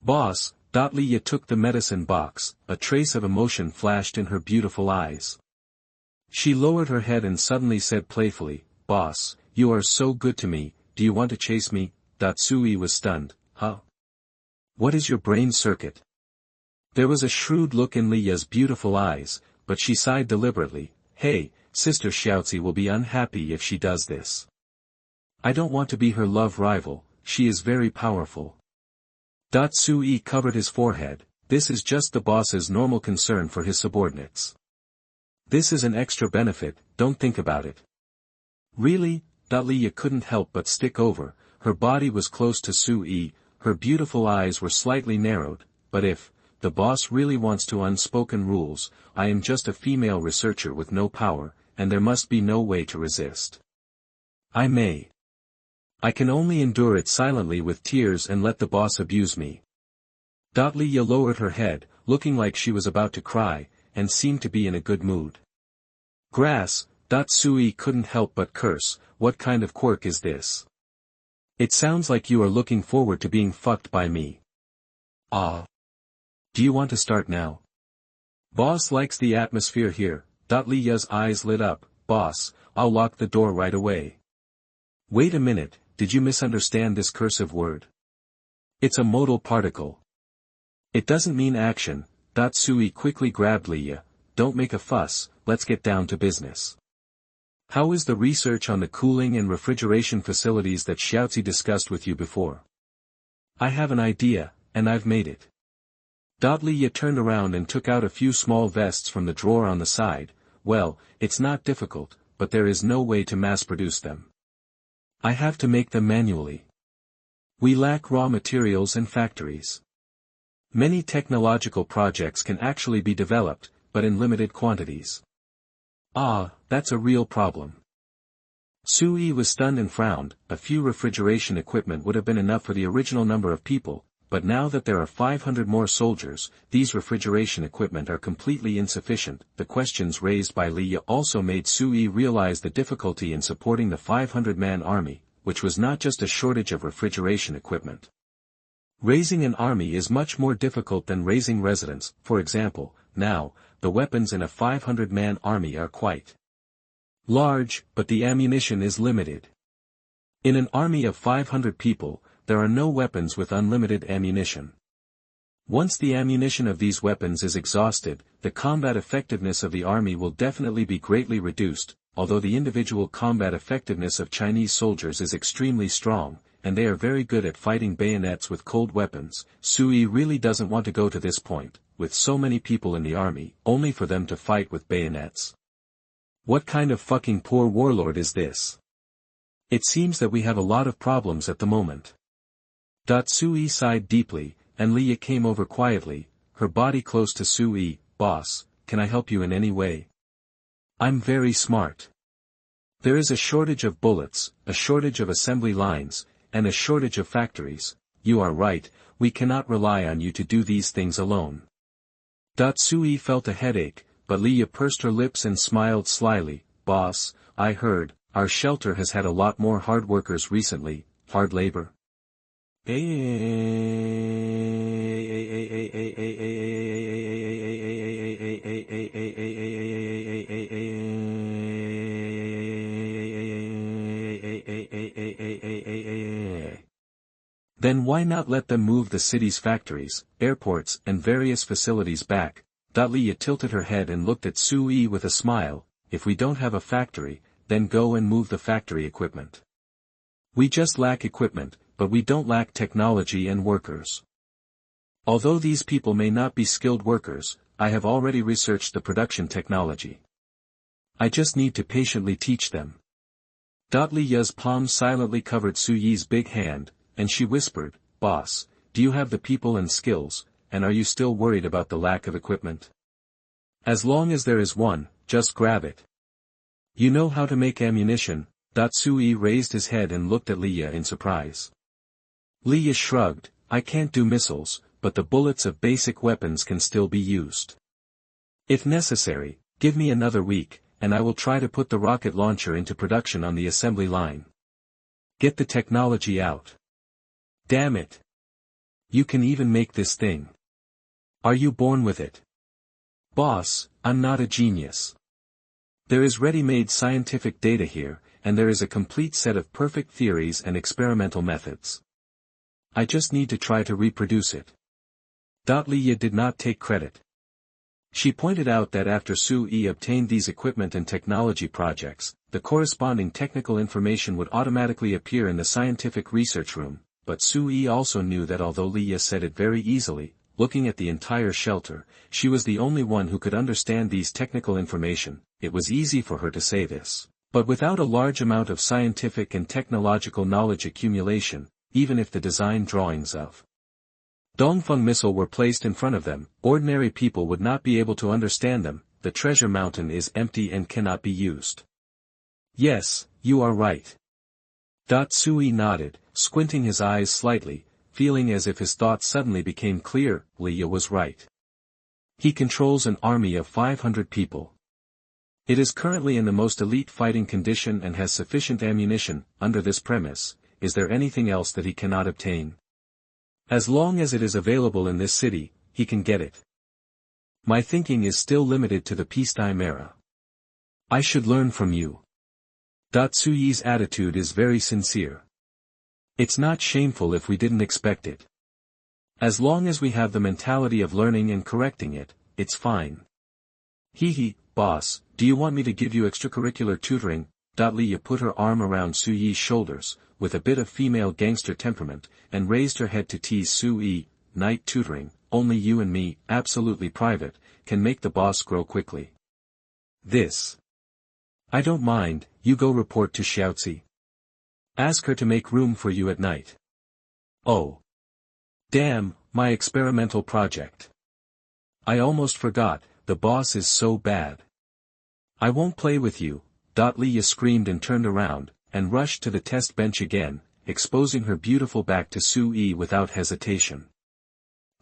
"Boss," Leah took the medicine box. A trace of emotion flashed in her beautiful eyes. She lowered her head and suddenly said playfully, "Boss, you are so good to me, do you want to chase me?" Sui was stunned. "Huh? What is your brain circuit?" There was a shrewd look in Leah's beautiful eyes, but she sighed deliberately. "Hey, Sister Xiaozi will be unhappy if she does this. I don't want to be her love rival, she is very powerful." Sui covered his forehead. This is just the boss's normal concern for his subordinates. This is an extra benefit, don't think about it. Really? Leah couldn't help but stick over. Her body was close to Sui, her beautiful eyes were slightly narrowed. "But if the boss really wants to unspoken rules, I am just a female researcher with no power, and there must be no way to resist. I can only endure it silently with tears and let the boss abuse me." Leah lowered her head, looking like she was about to cry, and seemed to be in a good mood. "Grass," Sui couldn't help but curse, "what kind of quirk is this? It sounds like you are looking forward to being fucked by me." "Ah. Do you want to start now?" "Boss likes the atmosphere here." Leah's eyes lit up. "Boss, I'll lock the door right away." "Wait a minute, did you misunderstand this cursive word? It's a modal particle. It doesn't mean action." Sui quickly grabbed Leah. "Don't make a fuss, let's get down to business. How is the research on the cooling and refrigeration facilities that Xiaozi discussed with you before?" "I have an idea, and I've made it." Leah turned around and took out a few small vests from the drawer on the side. "Well, it's not difficult, but there is no way to mass-produce them. I have to make them manually. We lack raw materials and factories. Many technological projects can actually be developed, but in limited quantities." "Ah, that's a real problem." Sui was stunned and frowned. A few refrigeration equipment would have been enough for the original number of people, but now that there are 500 more soldiers, these refrigeration equipment are completely insufficient. The questions raised by Liya also made Sui realize the difficulty in supporting the 500-man army, which was not just a shortage of refrigeration equipment. Raising an army is much more difficult than raising residents. For example, now, the weapons in a 500-man army are quite large, but the ammunition is limited. In an army of 500 people, there are no weapons with unlimited ammunition. Once the ammunition of these weapons is exhausted, the combat effectiveness of the army will definitely be greatly reduced. Although the individual combat effectiveness of Chinese soldiers is extremely strong, and they are very good at fighting bayonets with cold weapons, Sui really doesn't want to go to this point, with so many people in the army, only for them to fight with bayonets. What kind of fucking poor warlord is this? It seems that we have a lot of problems at the moment. Sui sighed deeply, and Liya came over quietly, her body close to Sui. Boss, can I help you in any way? I'm very smart. There is a shortage of bullets, a shortage of assembly lines, and a shortage of factories. You are right, we cannot rely on you to do these things alone. Sui felt a headache, but Liya pursed her lips and smiled slyly. Boss, I heard, our shelter has had a lot more hard workers recently. Hard labor? Then why not let them move the city's factories, airports, and various facilities back? Liya tilted her head and looked at Sui with a smile. If we don't have a factory, then go and move the factory equipment. We just lack equipment, but we don't lack technology and workers. Although these people may not be skilled workers, I have already researched the production technology. I just need to patiently teach them. Liya's palm silently covered Suyi's big hand, and she whispered, Boss, do you have the people and skills, and are you still worried about the lack of equipment? As long as there is one, just grab it. You know how to make ammunition. Sui raised his head and looked at Liya in surprise. Liya shrugged, I can't do missiles, but the bullets of basic weapons can still be used. If necessary, give me another week, and I will try to put the rocket launcher into production on the assembly line. Get the technology out. Damn it. You can even make this thing. Are you born with it? Boss, I'm not a genius. There is ready-made scientific data here, and there is a complete set of perfect theories and experimental methods. I just need to try to reproduce it. Liya did not take credit. She pointed out that after Sui obtained these equipment and technology projects, the corresponding technical information would automatically appear in the scientific research room, but Sui also knew that although Liya said it very easily, looking at the entire shelter, she was the only one who could understand these technical information. It was easy for her to say this. But without a large amount of scientific and technological knowledge accumulation, even if the design drawings of Dongfeng missile were placed in front of them, ordinary people would not be able to understand them. The treasure mountain is empty and cannot be used. Yes, you are right. Sui nodded, squinting his eyes slightly, feeling as if his thoughts suddenly became clear. Liya was right. He controls an army of 500 people. It is currently in the most elite fighting condition and has sufficient ammunition. Under this premise, is there anything else that he cannot obtain? As long as it is available in this city, he can get it. My thinking is still limited to the peacetime era. I should learn from you. Sui's attitude is very sincere. It's not shameful if we didn't expect it. As long as we have the mentality of learning and correcting it, it's fine. Boss, do you want me to give you extracurricular tutoring? Liya put her arm around Suyi's shoulders, with a bit of female gangster temperament, and raised her head to tease Sui. Night tutoring, only you and me, absolutely private, can make the boss grow quickly. This. I don't mind, you go report to Xiaozi. Ask her to make room for you at night. Oh. Damn, my experimental project. I almost forgot, the boss is so bad. I won't play with you. Liya screamed and turned around, and rushed to the test bench again, exposing her beautiful back to Sui without hesitation.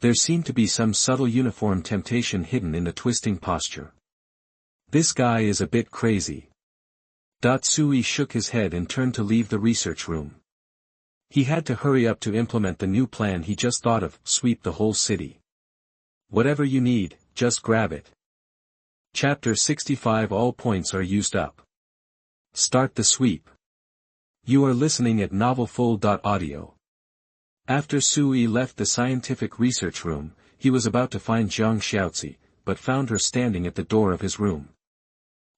There seemed to be some subtle uniform temptation hidden in the twisting posture. This guy is a bit crazy. Sui shook his head and turned to leave the research room. He had to hurry up to implement the new plan he just thought of, sweep the whole city. Whatever you need, just grab it. Chapter 65. All points are used up. Start the sweep. You are listening at novelfull.audio. After Sui left the scientific research room, he was about to find Zhang Xiaozi, but found her standing at the door of his room.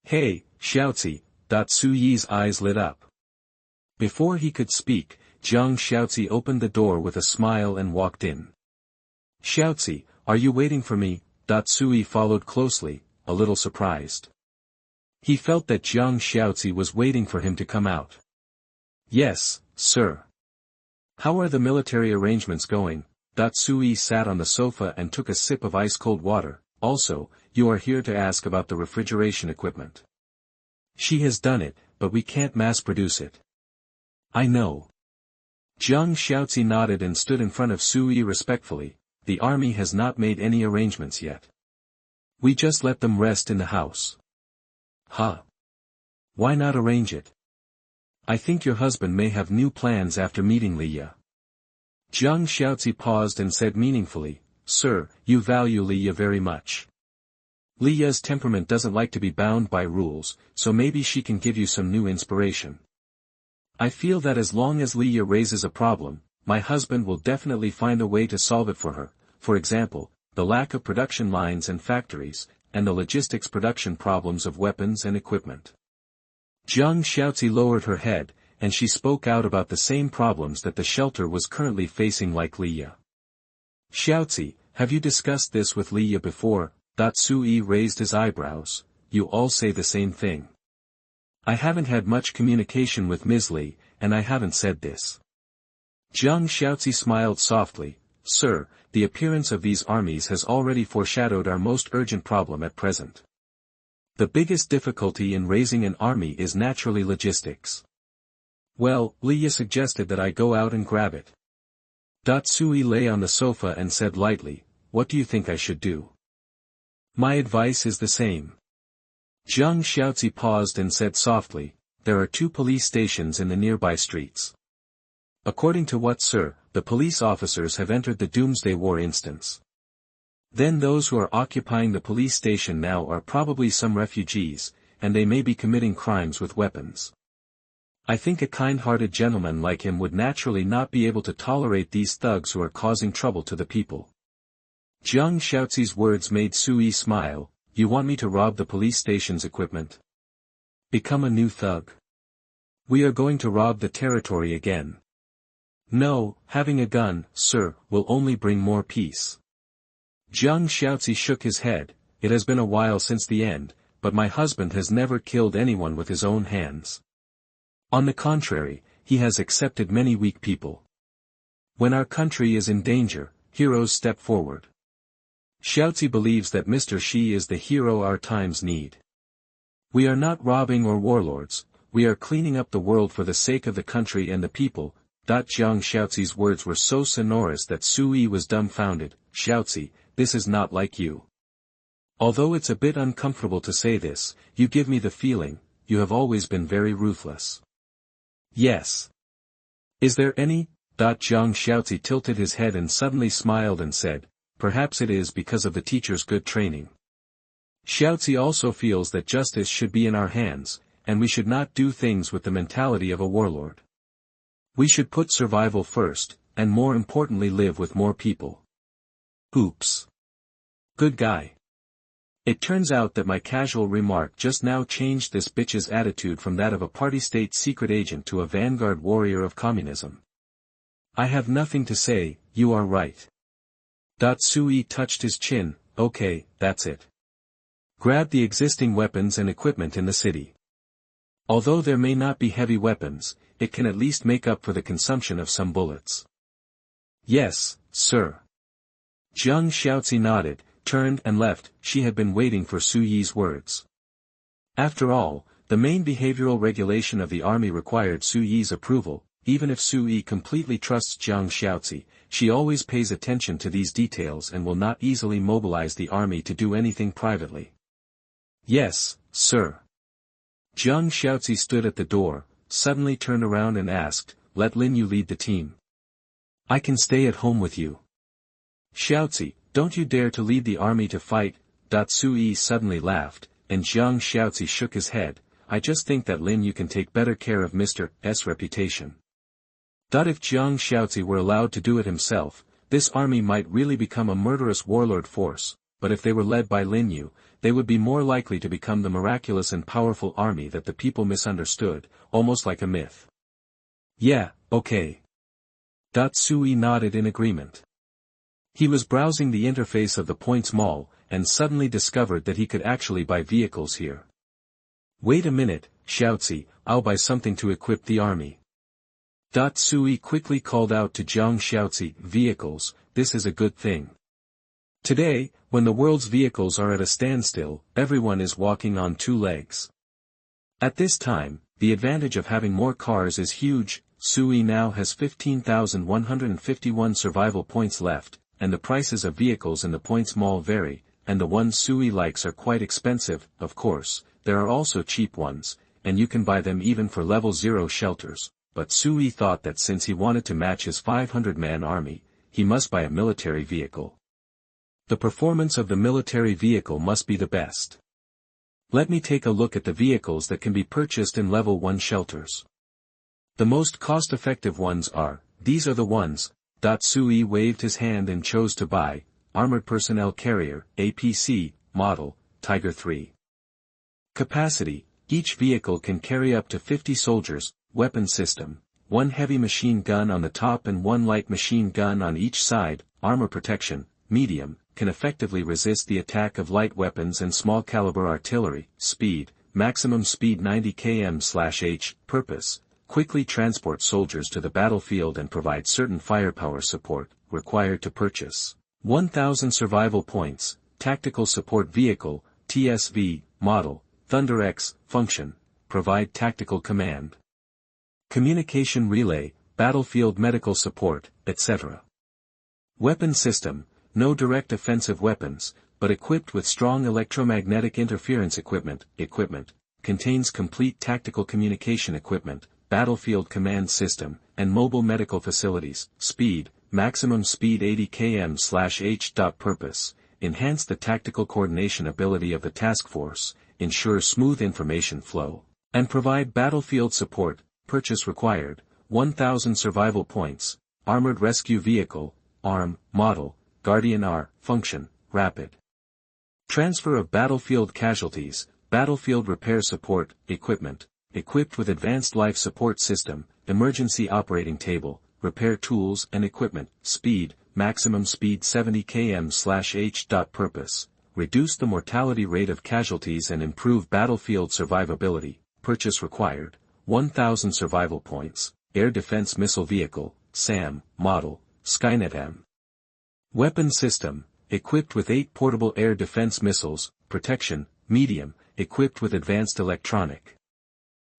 Hey, Xiaozi, Sui's eyes lit up. Before he could speak, Zhang Xiaozi opened the door with a smile and walked in. Xiaozi, are you waiting for me? Sui followed closely, a little surprised. He felt that Zhang Xiaozi was waiting for him to come out. Yes, sir. How are the military arrangements going? Sui sat on the sofa and took a sip of ice-cold water. Also, you are here to ask about the refrigeration equipment. She has done it, but we can't mass-produce it. I know. Zhang Xiaozi nodded and stood in front of Sui respectfully. The army has not made any arrangements yet. We just let them rest in the house. Huh. Why not arrange it? I think your husband may have new plans after meeting Liya. Zhang Xiaozi paused and said meaningfully, Sir, you value Liya very much. Liya's temperament doesn't like to be bound by rules, so maybe she can give you some new inspiration. I feel that as long as Liya raises a problem, my husband will definitely find a way to solve it for her, for example, the lack of production lines and factories, and the logistics production problems of weapons and equipment. Zhang Xiaozi lowered her head, and she spoke out about the same problems that the shelter was currently facing like Liya. Xiaozi, have you discussed this with Liya before? Sui raised his eyebrows. You all say the same thing. I haven't had much communication with Ms. Li, and I haven't said this. Zhang Xiaozi smiled softly. Sir, the appearance of these armies has already foreshadowed our most urgent problem at present. The biggest difficulty in raising an army is naturally logistics. Well, Liya suggested that I go out and grab it. Sui lay on the sofa and said lightly, what do you think I should do? My advice is the same. Zhang Xiaozi paused and said softly, there are 2 police stations in the nearby streets. According to what, sir? The police officers have entered the Doomsday War instance. Then those who are occupying the police station now are probably some refugees, and they may be committing crimes with weapons. I think a kind-hearted gentleman like him would naturally not be able to tolerate these thugs who are causing trouble to the people. Zhang Xiaozi's words made Sui smile. You want me to rob the police station's equipment? Become a new thug? We are going to rob the territory again. No, having a gun, sir, will only bring more peace. Zhang Xiaozi shook his head. It has been a while since the end, but my husband has never killed anyone with his own hands. On the contrary, he has accepted many weak people. When our country is in danger, heroes step forward. Xiaozi believes that Mr. Shi is the hero our times need. We are not robbing or warlords, we are cleaning up the world for the sake of the country and the people. Zhang Xiaozi's words were so sonorous that Sui was dumbfounded. Xiaozi, this is not like you. Although it's a bit uncomfortable to say this, you give me the feeling, you have always been very ruthless. Yes. Is there any? Zhang Xiaozi tilted his head and suddenly smiled and said, perhaps it is because of the teacher's good training. Xiaozi also feels that justice should be in our hands, and we should not do things with the mentality of a warlord. We should put survival first, and more importantly live with more people. Oops. Good guy. It turns out that my casual remark just now changed this bitch's attitude from that of a party-state secret agent to a vanguard warrior of communism. I have nothing to say, you are right. Sui touched his chin. Okay, that's it. Grab the existing weapons and equipment in the city. Although there may not be heavy weapons, it can at least make up for the consumption of some bullets. Yes, sir. Zhang Xiaozi nodded, turned and left. She had been waiting for Suyi's words. After all, The main behavioral regulation of the army required Su Yi's approval. Even if Su Yi completely trusts Jiang Xiaozi, she always pays attention to these details and will not easily mobilize the army to do anything privately. Yes, sir. Jiang Xiaozi stood at the door, suddenly turned around and asked, "Let Lin Yu lead the team. I can stay at home with you." "Xiaozi, don't you dare to lead the army to fight." Su Yi suddenly laughed, and Jiang Xiaozi shook his head. "I just think that Lin Yu can take better care of Mr. S reputation." If Jiang Xiaozi were allowed to do it himself, this army might really become a murderous warlord force, but if they were led by Lin Yu, they would be more likely to become the miraculous and powerful army that the people misunderstood, almost like a myth. "Yeah, okay." Su Yi nodded in agreement. He was browsing the interface of the Points Mall, and suddenly discovered that he could actually buy vehicles here. "Wait a minute, Xiaozi, I'll buy something to equip the army." Su Yi quickly called out to Jiang Xiaozi, "Vehicles, this is a good thing. Today, when the world's vehicles are at a standstill, everyone is walking on two legs. At this time, the advantage of having more cars is huge." Su Yi now has 15,151 survival points left, and the prices of vehicles in the Points Mall vary, and the ones Su Yi likes are quite expensive. Of course, there are also cheap ones, and you can buy them even for level 0 shelters. But Su Yi thought that since he wanted to match his 500-man army, he must buy a military vehicle. The performance of the military vehicle must be the best. Let me take a look at the vehicles that can be purchased in level 1 shelters. The most cost-effective ones are, these are the ones. Su Yi waved his hand and chose to buy, Armored Personnel Carrier, APC, Model, Tiger 3. Capacity, each vehicle can carry up to 50 soldiers. Weapon system, 1 heavy machine gun on the top and 1 light machine gun on each side. Armor protection, medium, can effectively resist the attack of light weapons and small caliber artillery. Speed, maximum speed 90 km/h. Purpose, quickly transport soldiers to the battlefield and provide certain firepower support. Required to purchase 1,000 survival points. Tactical support vehicle, TSV, model, Thunder X. Function, provide tactical command, communication relay, battlefield medical support, etc. Weapon system, no direct offensive weapons, but equipped with strong electromagnetic interference equipment. Contains complete tactical communication equipment, battlefield command system, and mobile medical facilities. Speed, maximum speed 80 km/h. Purpose, enhance the tactical coordination ability of the task force, ensure smooth information flow, and provide battlefield support. Purchase required, 1,000 survival points. Armored Rescue Vehicle, ARM, Model, Guardian R. Function, Rapid transfer of battlefield casualties. Battlefield repair support, equipment, equipped with advanced life support system, emergency operating table, repair tools and equipment. Speed, maximum speed 70 km/h. Purpose, reduce the mortality rate of casualties and improve battlefield survivability. Purchase required, 1,000 survival points. Air Defense Missile Vehicle, SAM, Model, Skynet M. Weapon system, equipped with 8 portable air defense missiles. Protection, medium, equipped with advanced electronic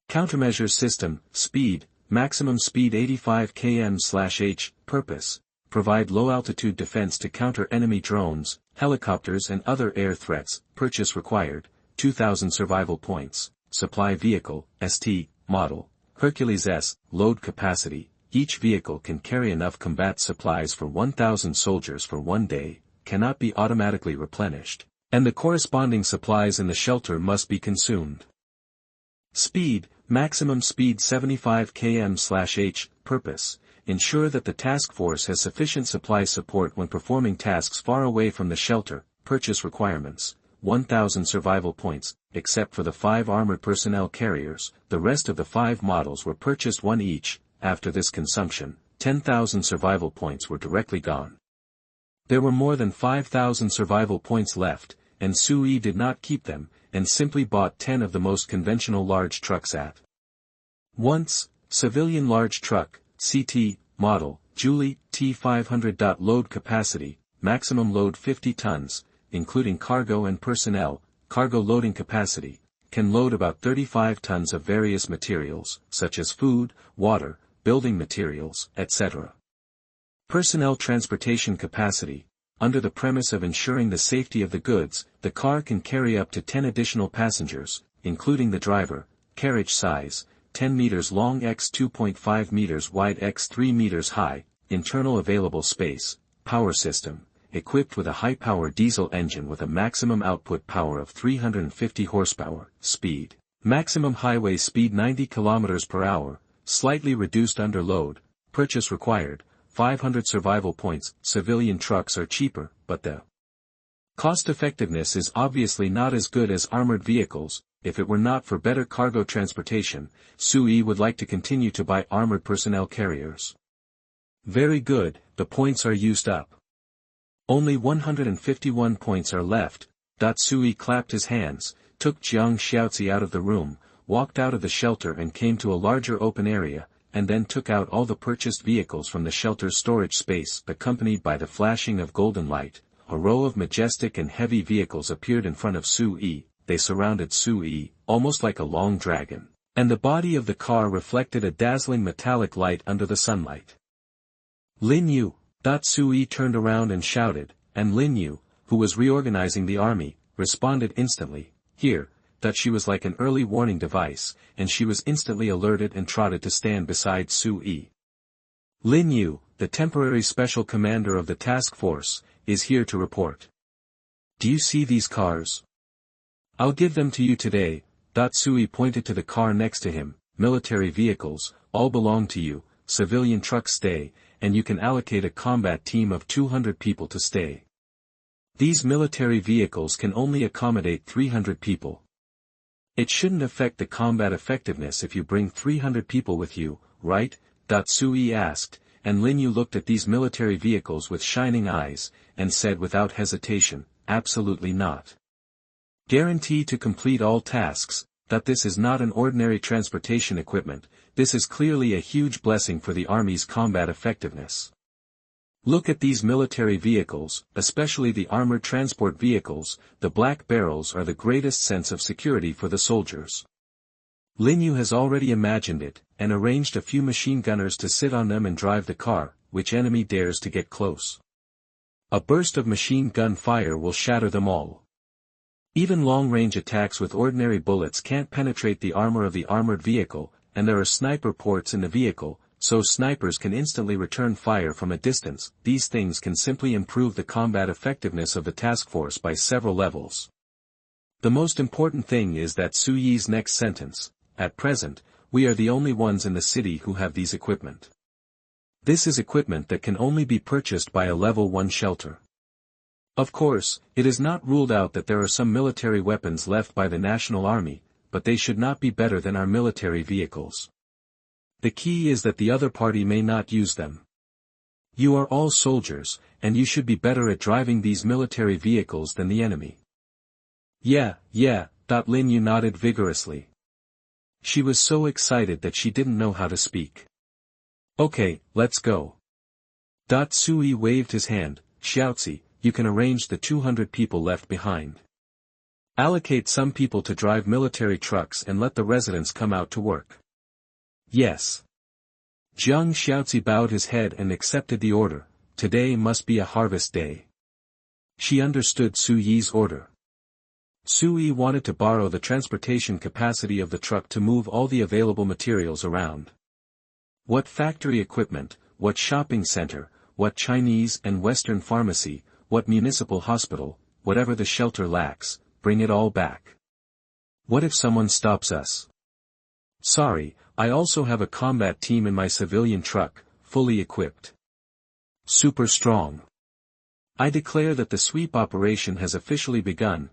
countermeasures system. Speed, maximum speed 85 km/h. Purpose, provide low-altitude defense to counter enemy drones, helicopters and other air threats. Purchase required, 2,000 survival points. Supply vehicle, ST, Model, Hercules S. Load capacity, each vehicle can carry enough combat supplies for 1,000 soldiers for 1 day, cannot be automatically replenished, and the corresponding supplies in the shelter must be consumed. Speed, maximum speed 75 km/h. Purpose, ensure that the task force has sufficient supply support when performing tasks far away from the shelter. Purchase requirements, 1,000 survival points. Except for the 5 armored personnel carriers, the rest of the 5 models were purchased 1 each. After this consumption, 10,000 survival points were directly gone. There were more than 5,000 survival points left, and Su Yi did not keep them, and simply bought 10 of the most conventional large trucks at once. Civilian large truck, CT, Model, Julie, T500. Load capacity, maximum load 50 tons, including cargo and personnel. Cargo loading capacity, can load about 35 tons of various materials, such as food, water, building materials, etc. Personnel transportation capacity. Under the premise of ensuring the safety of the goods, the car can carry up to 10 additional passengers, including the driver. Carriage size, 10 meters long x 2.5 meters wide x 3 meters high. Internal available space. Power system, equipped with a high-power diesel engine with a maximum output power of 350 horsepower. Speed. Maximum highway speed 90 km per hour, slightly reduced under load. Purchase required, 500 survival points. Civilian trucks are cheaper, but the cost-effectiveness is obviously not as good as armored vehicles. If it were not for better cargo transportation, Sui would like to continue to buy armored personnel carriers. Very good, the points are used up. Only 151 points are left. Sui clapped his hands, took Jiang Xiaozi out of the room, walked out of the shelter and came to a larger open area, and then took out all the purchased vehicles from the shelter's storage space. Accompanied by the flashing of golden light, a row of majestic and heavy vehicles appeared in front of Sui. They surrounded Sui, almost like a long dragon, and the body of the car reflected a dazzling metallic light under the sunlight. Lin Yu. Sui turned around and shouted, and Lin Yu, who was reorganizing the army, responded instantly. Here. She was like an early warning device, and she was instantly alerted and trotted to stand beside Sui. Lin Yu, the temporary special commander of the task force, is here to report. Do you see these cars? I'll give them to you today. Sui pointed to the car next to him. Military vehicles, all belong to you. Civilian trucks stay, and you can allocate a combat team of 200 people to stay. These military vehicles can only accommodate 300 people. It shouldn't affect the combat effectiveness if you bring 300 people with you, right? Sui asked, and Lin Yu looked at these military vehicles with shining eyes, and said without hesitation, absolutely not. Guarantee to complete all tasks. This is not an ordinary transportation equipment, this is clearly a huge blessing for the army's combat effectiveness. Look at these military vehicles, especially the armored transport vehicles. The black barrels are the greatest sense of security for the soldiers. Lin Yu has already imagined it, and arranged a few machine gunners to sit on them and drive the car, which enemy dares to get close. A burst of machine gun fire will shatter them all. Even long-range attacks with ordinary bullets can't penetrate the armor of the armored vehicle, and there are sniper ports in the vehicle, so snipers can instantly return fire from a distance. These things can simply improve the combat effectiveness of the task force by several levels. The most important thing is that Suyi's next sentence. At present, we are the only ones in the city who have these equipment. This is equipment that can only be purchased by a level 1 shelter. Of course, it is not ruled out that there are some military weapons left by the National Army, but they should not be better than our military vehicles. The key is that the other party may not use them. You are all soldiers, and you should be better at driving these military vehicles than the enemy. Yeah. Lin Yu nodded vigorously. She was so excited that she didn't know how to speak. Okay, let's go. Sui waved his hand. Xiaozi, you can arrange the 200 people left behind. Allocate some people to drive military trucks and let the residents come out to work. Yes. Jiang Xiaozi bowed his head and accepted the order. Today must be a harvest day. She understood Suyi's order. Sui wanted to borrow the transportation capacity of the truck to move all the available materials around. What factory equipment, what shopping center, what Chinese and Western pharmacy, what municipal hospital, whatever the shelter lacks, bring it all back. What if someone stops us? Sorry, I also have a combat team in my civilian truck, fully equipped. Super strong. I declare that the sweep operation has officially begun.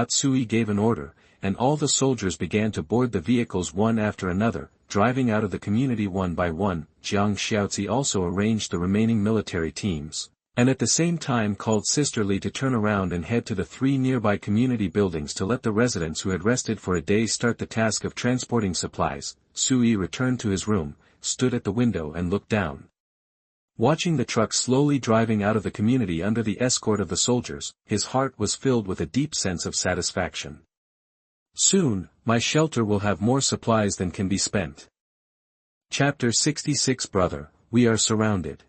Sui gave an order, and all the soldiers began to board the vehicles one after another, driving out of the community one by one. Jiang Xiaozi also arranged the remaining military teams, and at the same time called Sister Li to turn around and head to the 3 nearby community buildings to let the residents who had rested for a day start the task of transporting supplies. Sui returned to his room, stood at the window and looked down. Watching the truck slowly driving out of the community under the escort of the soldiers, his heart was filled with a deep sense of satisfaction. Soon, my shelter will have more supplies than can be spent. Chapter 66 Brother, we are surrounded.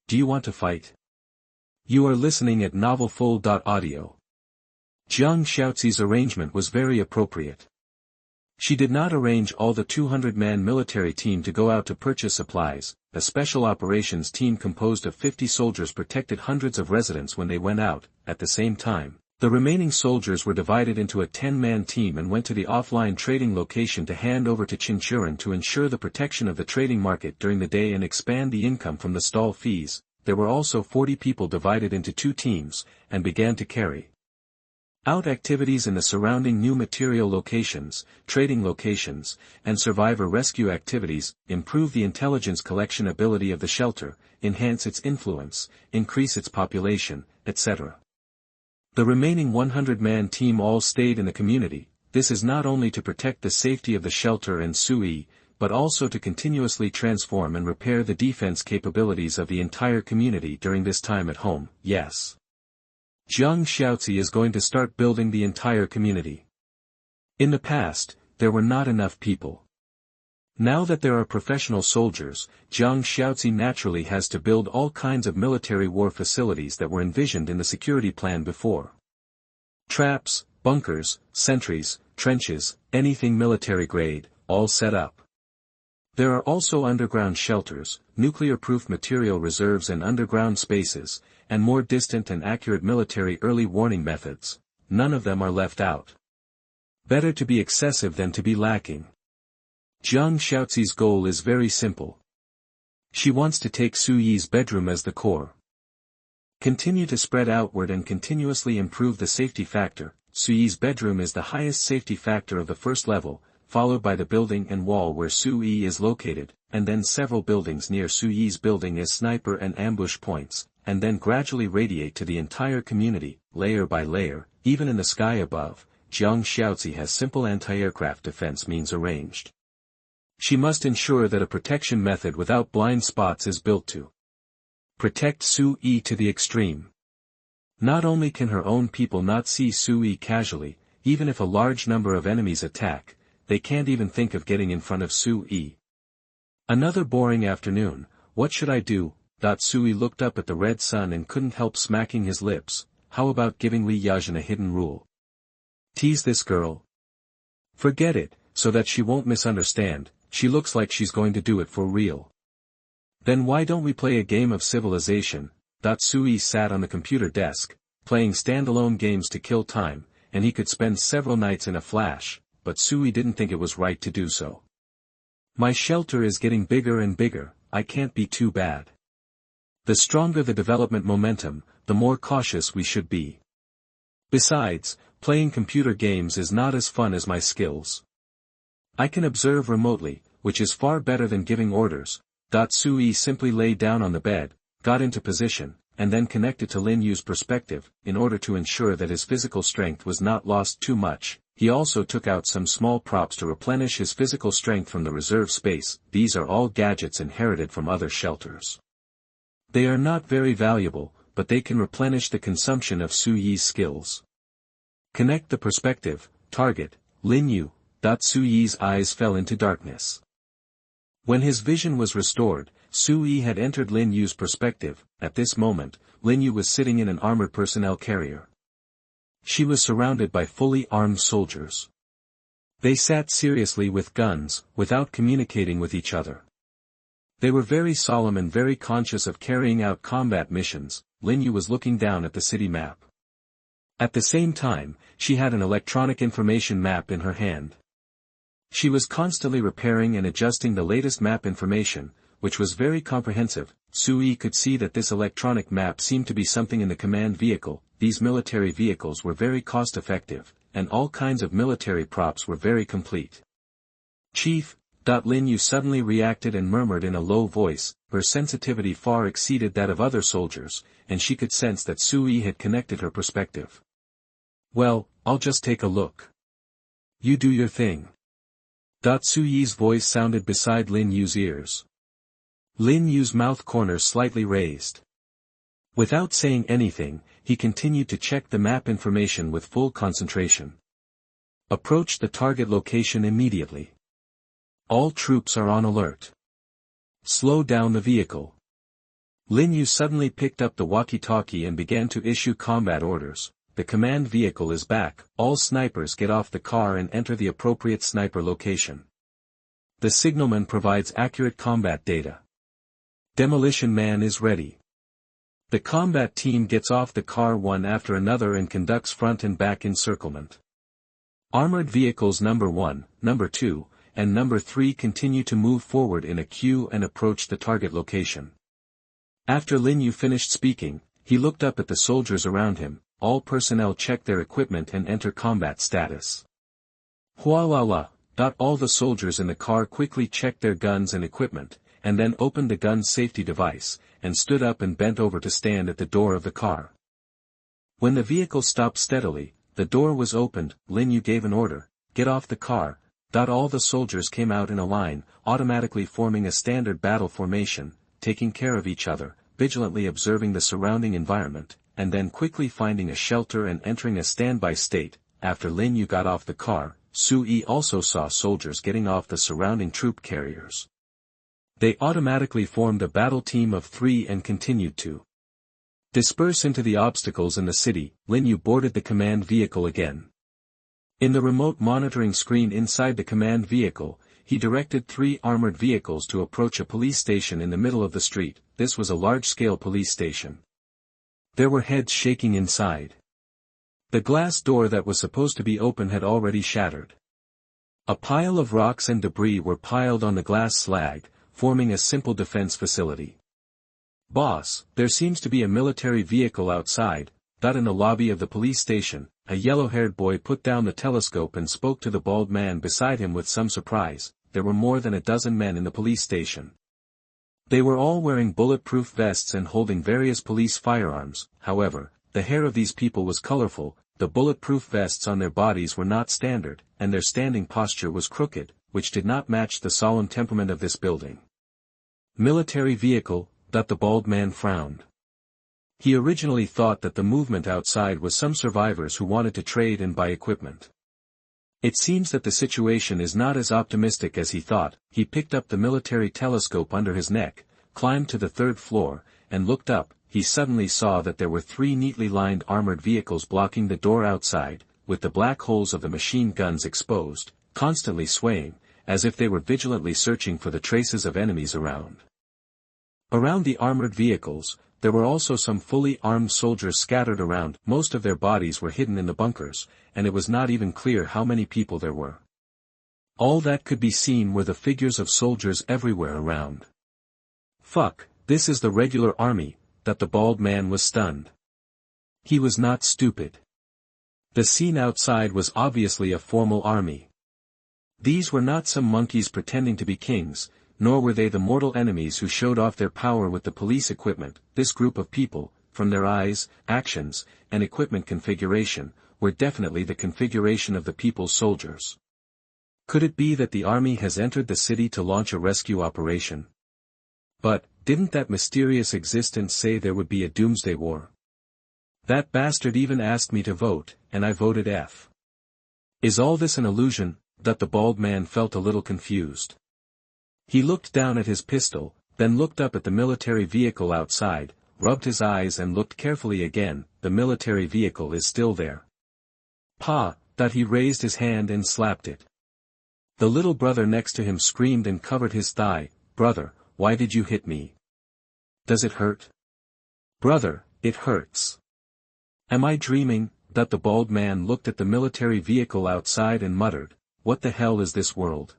Do you want to fight? You are listening at novelfull.audio. Jiang Xiaozi's arrangement was very appropriate. She did not arrange all the 200-man military team to go out to purchase supplies. A special operations team composed of 50 soldiers protected hundreds of residents when they went out. At the same time, the remaining soldiers were divided into a 10-man team and went to the offline trading location to hand over to Qinchuran to ensure the protection of the trading market during the day and expand the income from the stall fees. There were also 40 people divided into 2 teams, and began to carry out activities in the surrounding new material locations, trading locations, and survivor rescue activities, improve the intelligence collection ability of the shelter, enhance its influence, increase its population, etc. The remaining 100-man team all stayed in the community. This is not only to protect the safety of the shelter and Sui, but also to continuously transform and repair the defense capabilities of the entire community during this time at home. Yes. Jiang Xiaozi is going to start building the entire community. In the past, there were not enough people. Now that there are professional soldiers, Jiang Xiaozi naturally has to build all kinds of military war facilities that were envisioned in the security plan before. Traps, bunkers, sentries, trenches, anything military grade, all set up. There are also underground shelters, nuclear-proof material reserves and underground spaces, and more distant and accurate military early warning methods. None of them are left out. Better to be excessive than to be lacking. Jiang Xiaozi's goal is very simple. She wants to take Su Yi's bedroom as the core. Continue to spread outward and continuously improve the safety factor. Su Yi's bedroom is the highest safety factor of the first level, followed by the building and wall where Su Yi is located, and then several buildings near Su Yi's building as sniper and ambush points, and then gradually radiate to the entire community, layer by layer. Even in the sky above, Jiang Xiaozi has simple anti-aircraft defense means arranged. She must ensure that a protection method without blind spots is built to protect Su Yi to the extreme. Not only can her own people not see Su Yi casually, even if a large number of enemies attack, they can't even think of getting in front of Su Yi. Another boring afternoon. What should I do? Sui looked up at the red sun and couldn't help smacking his lips. How about giving Li Yajin a hidden rule? Tease this girl. Forget it, so that she won't misunderstand. She looks like she's going to do it for real. Then why don't we play a game of civilization? Sui sat on the computer desk, playing standalone games to kill time, and he could spend several nights in a flash, but Sui didn't think it was right to do so. My shelter is getting bigger and bigger, I can't be too bad. The stronger the development momentum, the more cautious we should be. Besides, playing computer games is not as fun as my skills. I can observe remotely, which is far better than giving orders. Sui simply lay down on the bed, got into position, and then connected to Lin Yu's perspective, in order to ensure that his physical strength was not lost too much. He also took out some small props to replenish his physical strength from the reserve space. These are all gadgets inherited from other shelters. They are not very valuable, but they can replenish the consumption of Su Yi's skills. Connect the perspective, target, Lin Yu. Su Yi's eyes fell into darkness. When his vision was restored, Su Yi had entered Lin Yu's perspective. At this moment, Lin Yu was sitting in an armored personnel carrier. She was surrounded by fully armed soldiers. They sat seriously with guns, without communicating with each other. They were very solemn and very conscious of carrying out combat missions. Lin Yu was looking down at the city map. At the same time, she had an electronic information map in her hand. She was constantly repairing and adjusting the latest map information, which was very comprehensive. Sui could see that this electronic map seemed to be something in the command vehicle. These military vehicles were very cost-effective, and all kinds of military props were very complete. Chief, Lin Yu suddenly reacted and murmured in a low voice. Her sensitivity far exceeded that of other soldiers, and she could sense that Sui had connected her perspective. Well, I'll just take a look. You do your thing. Suyi's voice sounded beside Lin Yu's ears. Lin Yu's mouth corners slightly raised. Without saying anything, he continued to check the map information with full concentration. Approach the target location immediately. All troops are on alert. Slow down the vehicle. Lin Yu suddenly picked up the walkie-talkie and began to issue combat orders. The command vehicle is back, all snipers get off the car and enter the appropriate sniper location. The signalman provides accurate combat data. Demolition Man is ready. The combat team gets off the car one after another and conducts front and back encirclement. Armored vehicles number 1, number 2, and number 3 continue to move forward in a queue and approach the target location. After Lin Yu finished speaking, he looked up at the soldiers around him. All personnel check their equipment and enter combat status. Hualala. All the soldiers in the car quickly checked their guns and equipment, and then opened the gun's safety device, and stood up and bent over to stand at the door of the car. When the vehicle stopped steadily, the door was opened. Lin Yu gave an order, "Get off the car." All the soldiers came out in a line, automatically forming a standard battle formation, taking care of each other, vigilantly observing the surrounding environment, and then quickly finding a shelter and entering a standby state. After Lin Yu got off the car, Su-yi also saw soldiers getting off the surrounding troop carriers. They automatically formed a battle team of 3 and continued to disperse into the obstacles in the city. Lin Yu boarded the command vehicle again. In the remote monitoring screen inside the command vehicle, he directed 3 armored vehicles to approach a police station in the middle of the street. This was a large-scale police station. There were heads shaking inside. The glass door that was supposed to be open had already shattered. A pile of rocks and debris were piled on the glass slag, forming a simple defense facility. "Boss, there seems to be a military vehicle outside." In the lobby of the police station, a yellow-haired boy put down the telescope and spoke to the bald man beside him with some surprise. There were more than a dozen men in the police station. They were all wearing bulletproof vests and holding various police firearms. However, the hair of these people was colorful, the bulletproof vests on their bodies were not standard, and their standing posture was crooked, which did not match the solemn temperament of this building. "Military vehicle," the bald man frowned. He originally thought that the movement outside was some survivors who wanted to trade and buy equipment. It seems that the situation is not as optimistic as he thought. He picked up the military telescope under his neck, climbed to the 3rd floor, and looked up. He suddenly saw that there were 3 neatly lined armored vehicles blocking the door outside, with the black holes of the machine guns exposed, constantly swaying, as if they were vigilantly searching for the traces of enemies around. Around the armored vehicles, there were also some fully armed soldiers scattered around. Most of their bodies were hidden in the bunkers, and it was not even clear how many people there were. All that could be seen were the figures of soldiers everywhere around. "Fuck, this is the regular army," the bald man was stunned. He was not stupid. The scene outside was obviously a formal army. These were not some monkeys pretending to be kings, nor were they the mortal enemies who showed off their power with the police equipment. This group of people, from their eyes, actions, and equipment configuration, were definitely the configuration of the people's soldiers. Could it be that the army has entered the city to launch a rescue operation? But, didn't that mysterious existence say there would be a doomsday war? That bastard even asked me to vote, and I voted F. Is all this an illusion? The bald man felt a little confused. He looked down at his pistol, then looked up at the military vehicle outside, rubbed his eyes and looked carefully again. The military vehicle is still there. "Pa!" He raised his hand and slapped it. The little brother next to him screamed and covered his thigh. "Brother, why did you hit me? Does it hurt?" "Brother, it hurts." "Am I dreaming?" The bald man looked at the military vehicle outside and muttered, "What the hell is this world?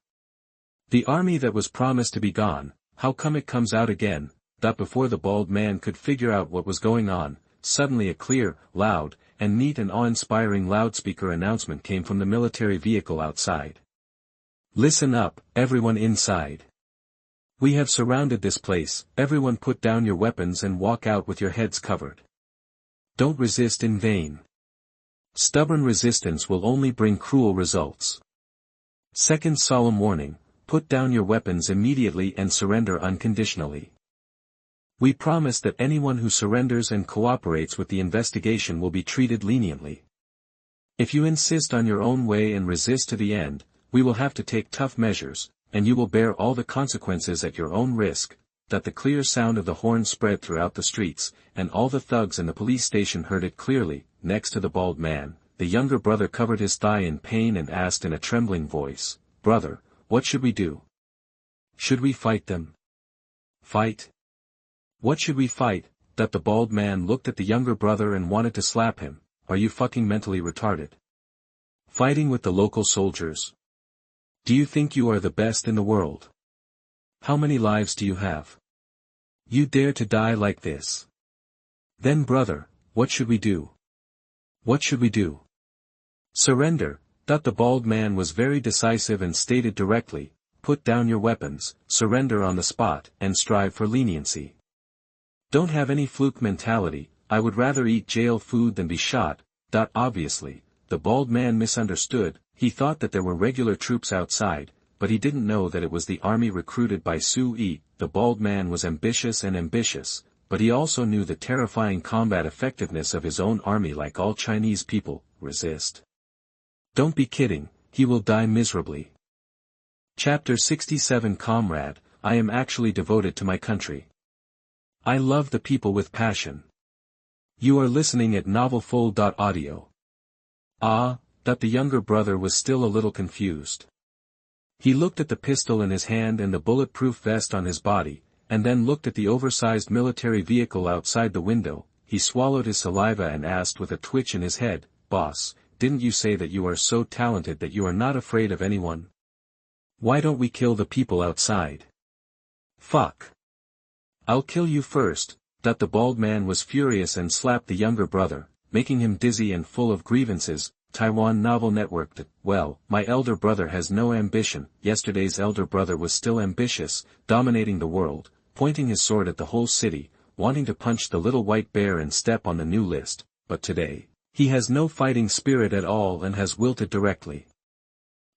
The army that was promised to be gone, how come it comes out again?" Before the bald man could figure out what was going on, suddenly a clear, loud, and neat and awe-inspiring loudspeaker announcement came from the military vehicle outside. "Listen up, everyone inside. We have surrounded this place. Everyone put down your weapons and walk out with your heads covered. Don't resist in vain. Stubborn resistance will only bring cruel results. Second solemn warning, put down your weapons immediately and surrender unconditionally. We promise that anyone who surrenders and cooperates with the investigation will be treated leniently. If you insist on your own way and resist to the end, we will have to take tough measures, and you will bear all the consequences at your own risk." That the clear sound of the horn spread throughout the streets, and all the thugs in the police station heard it clearly. Next to the bald man, the younger brother covered his thigh in pain and asked in a trembling voice, "Brother, what should we do? Should we fight them?" "Fight? What should we fight?" That the bald man looked at the younger brother and wanted to slap him. "Are you fucking mentally retarded? Fighting with the local soldiers? Do you think you are the best in the world? How many lives do you have? You dare to die like this? Then brother, what should we do? What should we do?" "Surrender." That the bald man was very decisive and stated directly, "Put down your weapons, surrender on the spot, and strive for leniency. Don't have any fluke mentality, I would rather eat jail food than be shot." Obviously, the bald man misunderstood. He thought that there were regular troops outside, but he didn't know that it was the army recruited by Sui. The bald man was ambitious, but he also knew the terrifying combat effectiveness of his own army. Like all Chinese people, resist. Don't be kidding, he will die miserably. Chapter 67 Comrade, I am actually devoted to my country. I love the people with passion. You are listening at novelfull.audio. That the younger brother was still a little confused. He looked at the pistol in his hand and the bulletproof vest on his body, and then looked at the oversized military vehicle outside the window. He swallowed his saliva and asked with a twitch in his head, "Boss, didn't you say that you are so talented that you are not afraid of anyone? Why don't we kill the people outside?" "Fuck. I'll kill you first." That the bald man was furious and slapped the younger brother, making him dizzy and full of grievances. Taiwan Novel Network. Well, my elder brother has no ambition. Yesterday's elder brother was still ambitious, dominating the world, pointing his sword at the whole city, wanting to punch the little white bear and step on the new list, but today, he has no fighting spirit at all and has wilted directly.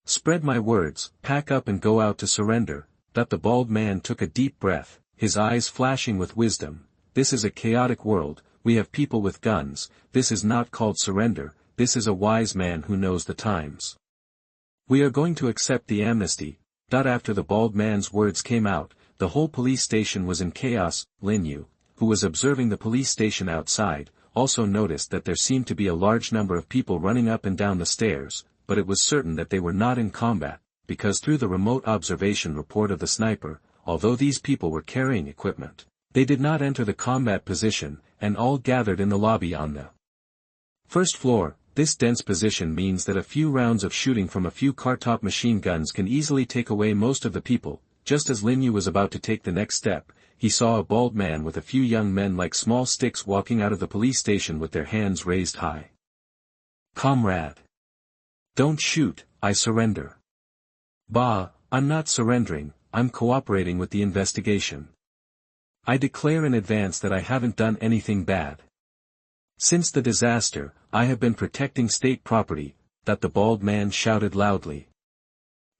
Spread my words, pack up and go out to surrender. That the bald man took a deep breath, his eyes flashing with wisdom. This is a chaotic world, we have people with guns, this is not called surrender. This is a wise man who knows the times. We are going to accept the amnesty. After the bald man's words came out, the whole police station was in chaos. Daniu, who was observing the police station outside, also noticed that there seemed to be a large number of people running up and down the stairs, but it was certain that they were not in combat, because through the remote observation report of the sniper, although these people were carrying equipment, they did not enter the combat position, and all gathered in the lobby on the first floor. This dense position means that a few rounds of shooting from a few car-top machine guns can easily take away most of the people. Just as Daniu was about to take the next step, he saw a bald man with a few young men like small sticks walking out of the police station with their hands raised high. "Comrade! Don't shoot, I surrender." "Bah, I'm not surrendering, I'm cooperating with the investigation. I declare in advance that I haven't done anything bad. Since the disaster, I have been protecting state property." That the bald man shouted loudly.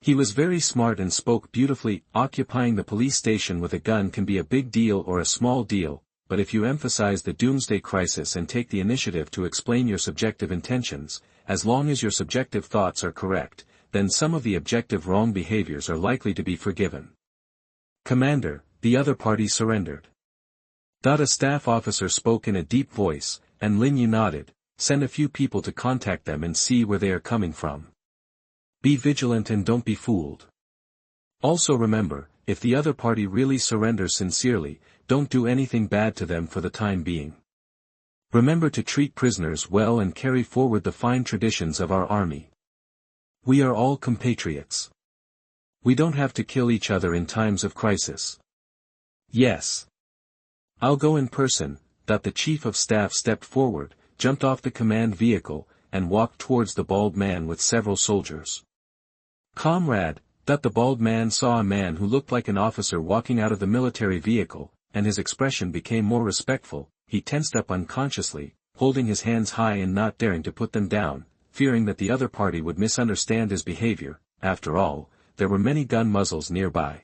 He was very smart and spoke beautifully. Occupying the police station with a gun can be a big deal or a small deal, but if you emphasize the doomsday crisis and take the initiative to explain your subjective intentions, as long as your subjective thoughts are correct, then some of the objective wrong behaviors are likely to be forgiven. "Commander, the other party surrendered." A staff officer spoke in a deep voice, and Daniu nodded. "Send a few people to contact them and see where they are coming from. Be vigilant and don't be fooled. Also remember, if the other party really surrenders sincerely, don't do anything bad to them for the time being. Remember to treat prisoners well and carry forward the fine traditions of our army. We are all compatriots. We don't have to kill each other in times of crisis." "Yes. I'll go in person." The chief of staff stepped forward, jumped off the command vehicle, and walked towards the bald man with several soldiers. "Comrade," the bald man saw a man who looked like an officer walking out of the military vehicle, and his expression became more respectful. He tensed up unconsciously, holding his hands high and not daring to put them down, fearing that the other party would misunderstand his behavior. After all, there were many gun muzzles nearby.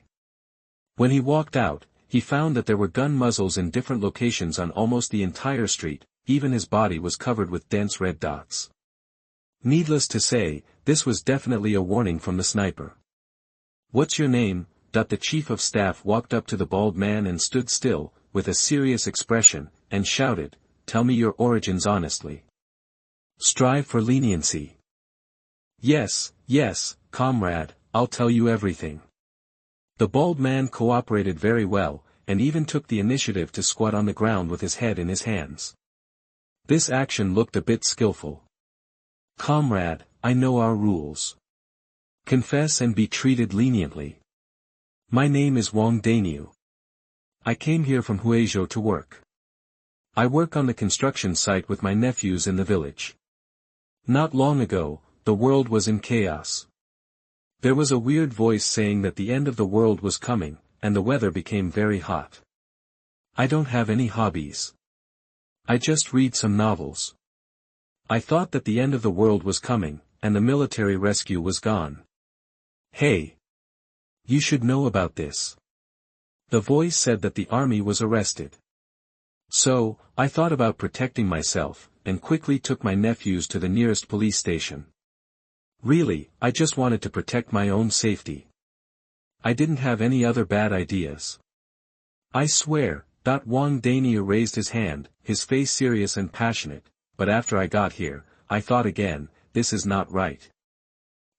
When he walked out, he found that there were gun muzzles in different locations on almost the entire street. Even his body was covered with dense red dots. Needless to say, this was definitely a warning from the sniper. "What's your name?" The chief of staff walked up to the bald man and stood still, with a serious expression, and shouted, "Tell me your origins honestly. Strive for leniency." Yes, comrade, I'll tell you everything." The bald man cooperated very well, and even took the initiative to squat on the ground with his head in his hands. This action looked a bit skillful. "Comrade, I know our rules. Confess and be treated leniently. My name is Wang Daniu. I came here from Huizhou to work. I work on the construction site with my nephews in the village. Not long ago, the world was in chaos. There was a weird voice saying that the end of the world was coming, and the weather became very hot. I don't have any hobbies. I just read some novels. I thought that the end of the world was coming, and the military rescue was gone. Hey! You should know about this. The voice said that the army was arrested. So, I thought about protecting myself, and quickly took my nephews to the nearest police station. Really, I just wanted to protect my own safety. I didn't have any other bad ideas. I swear." Wang Daniu raised his hand, his face serious and passionate, "But after I got here, I thought again, this is not right.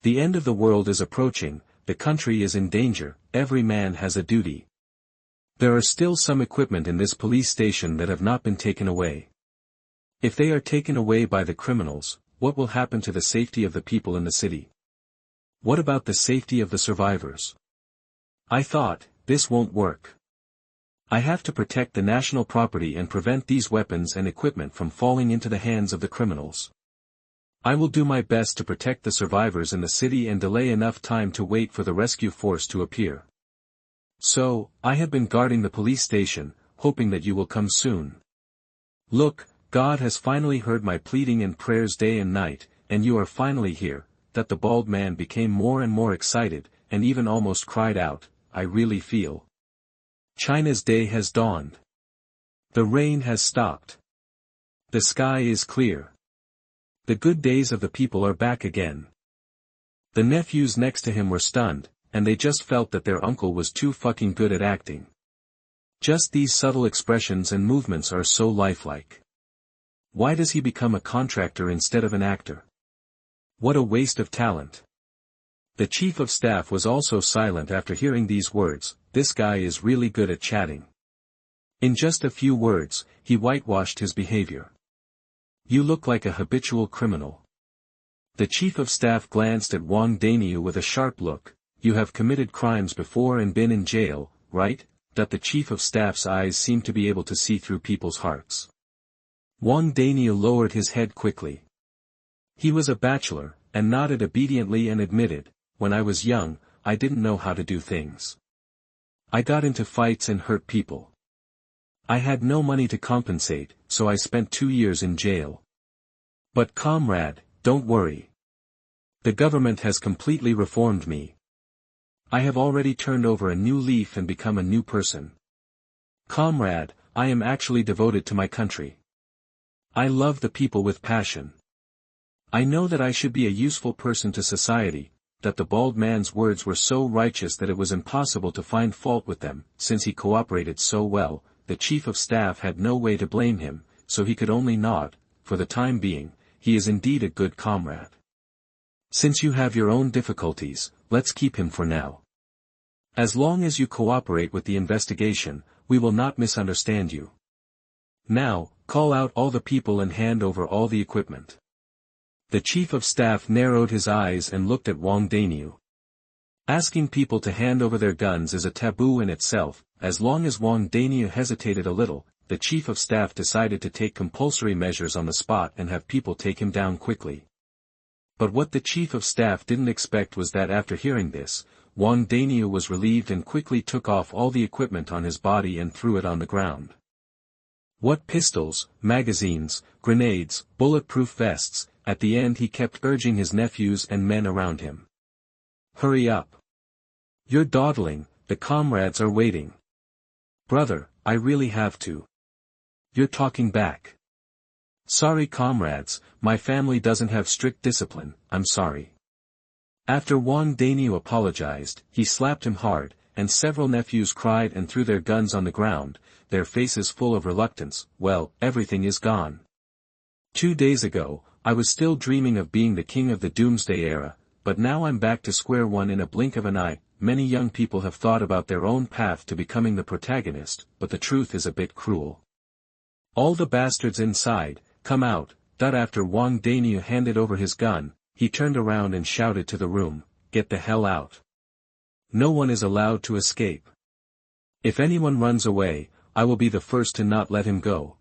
The end of the world is approaching, the country is in danger, every man has a duty. There are still some equipment in this police station that have not been taken away. If they are taken away by the criminals, what will happen to the safety of the people in the city? What about the safety of the survivors? I thought, this won't work. I have to protect the national property and prevent these weapons and equipment from falling into the hands of the criminals. I will do my best to protect the survivors in the city and delay enough time to wait for the rescue force to appear. So, I have been guarding the police station, hoping that you will come soon. Look, God has finally heard my pleading and prayers day and night, and you are finally here." The bald man became more and more excited, and even almost cried out, "I really feel. China's day has dawned. The rain has stopped. The sky is clear. The good days of the people are back again." The nephews next to him were stunned, and they just felt that their uncle was too fucking good at acting. Just these subtle expressions and movements are so lifelike. Why does he become a contractor instead of an actor? What a waste of talent. The chief of staff was also silent after hearing these words. This guy is really good at chatting. In just a few words, he whitewashed his behavior. You look like a habitual criminal. The chief of staff glanced at Wang Daniu with a sharp look. You have committed crimes before and been in jail, right? The chief of staff's eyes seemed to be able to see through people's hearts. Wang Daniu lowered his head quickly. He was a bachelor, and nodded obediently and admitted, when I was young, I didn't know how to do things. I got into fights and hurt people. I had no money to compensate, so I spent 2 years in jail. But comrade, don't worry. The government has completely reformed me. I have already turned over a new leaf and become a new person. Comrade, I am actually devoted to my country. I love the people with passion. I know that I should be a useful person to society. The bald man's words were so righteous that it was impossible to find fault with them. Since he cooperated so well, the chief of staff had no way to blame him, so he could only nod. For the time being, he is indeed a good comrade. Since you have your own difficulties, let's keep him for now. As long as you cooperate with the investigation, we will not misunderstand you. Now, call out all the people and hand over all the equipment. The chief of staff narrowed his eyes and looked at Wang Daniu. Asking people to hand over their guns is a taboo in itself. As long as Wang Daniu hesitated a little, the chief of staff decided to take compulsory measures on the spot and have people take him down quickly. But what the chief of staff didn't expect was that after hearing this, Wang Daniu was relieved and quickly took off all the equipment on his body and threw it on the ground. What pistols, magazines, grenades, bulletproof vests? At the end he kept urging his nephews and men around him. Hurry up. You're dawdling, the comrades are waiting. Brother, I really have to. You're talking back. Sorry comrades, my family doesn't have strict discipline, I'm sorry. After Wang Daniu apologized, he slapped him hard, and several nephews cried and threw their guns on the ground, their faces full of reluctance. Well, everything is gone. 2 days ago, I was still dreaming of being the king of the Doomsday era, but now I'm back to square one in a blink of an eye. Many young people have thought about their own path to becoming the protagonist, but the truth is a bit cruel. All the bastards inside, come out. After Wang Daniu handed over his gun, he turned around and shouted to the room, get the hell out. No one is allowed to escape. If anyone runs away, I will be the first to not let him go.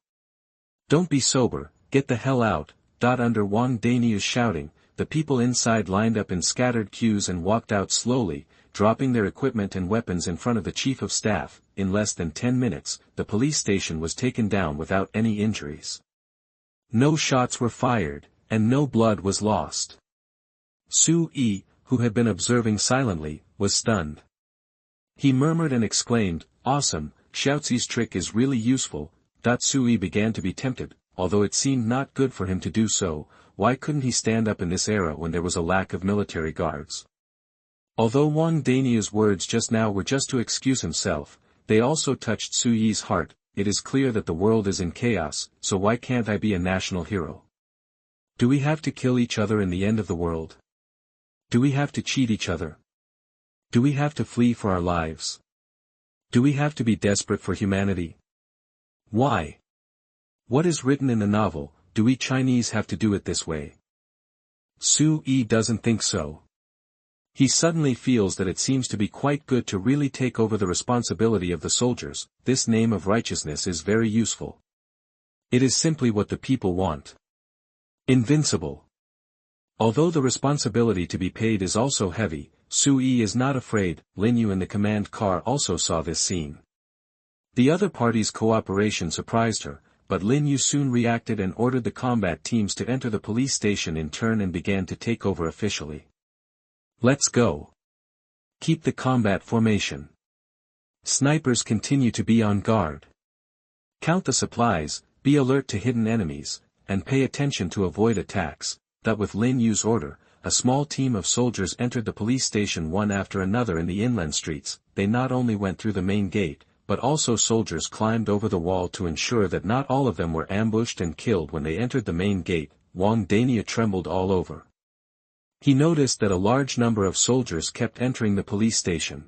Don't be sober, get the hell out. Under Wang Daniu's shouting, the people inside lined up in scattered queues and walked out slowly, dropping their equipment and weapons in front of the chief of staff. In less than 10 minutes, the police station was taken down without any injuries. No shots were fired, and no blood was lost. Su-yi, who had been observing silently, was stunned. He murmured and exclaimed, awesome, Xiaozi's trick is really useful. Su-yi began to be tempted, although it seemed not good for him to do so. Why couldn't he stand up in this era when there was a lack of military guards? Although Wang Daniu's words just now were just to excuse himself, they also touched Su-yi's heart. It is clear that the world is in chaos, so why can't I be a national hero? Do we have to kill each other in the end of the world? Do we have to cheat each other? Do we have to flee for our lives? Do we have to be desperate for humanity? Why? What is written in the novel? Do we Chinese have to do it this way? Su-yi doesn't think so. He suddenly feels that it seems to be quite good to really take over the responsibility of the soldiers. This name of righteousness is very useful. It is simply what the people want. Invincible. Although the responsibility to be paid is also heavy, Su-yi is not afraid. Lin Yu in the command car also saw this scene. The other party's cooperation surprised her, but Lin Yu soon reacted and ordered the combat teams to enter the police station in turn and began to take over officially. Let's go. Keep the combat formation. Snipers continue to be on guard. Count the supplies, be alert to hidden enemies, and pay attention to avoid attacks. With Lin Yu's order, a small team of soldiers entered the police station one after another in the inland streets. They not only went through the main gate, but also soldiers climbed over the wall to ensure that not all of them were ambushed and killed when they entered the main gate. Wang Daniu trembled all over. He noticed that a large number of soldiers kept entering the police station.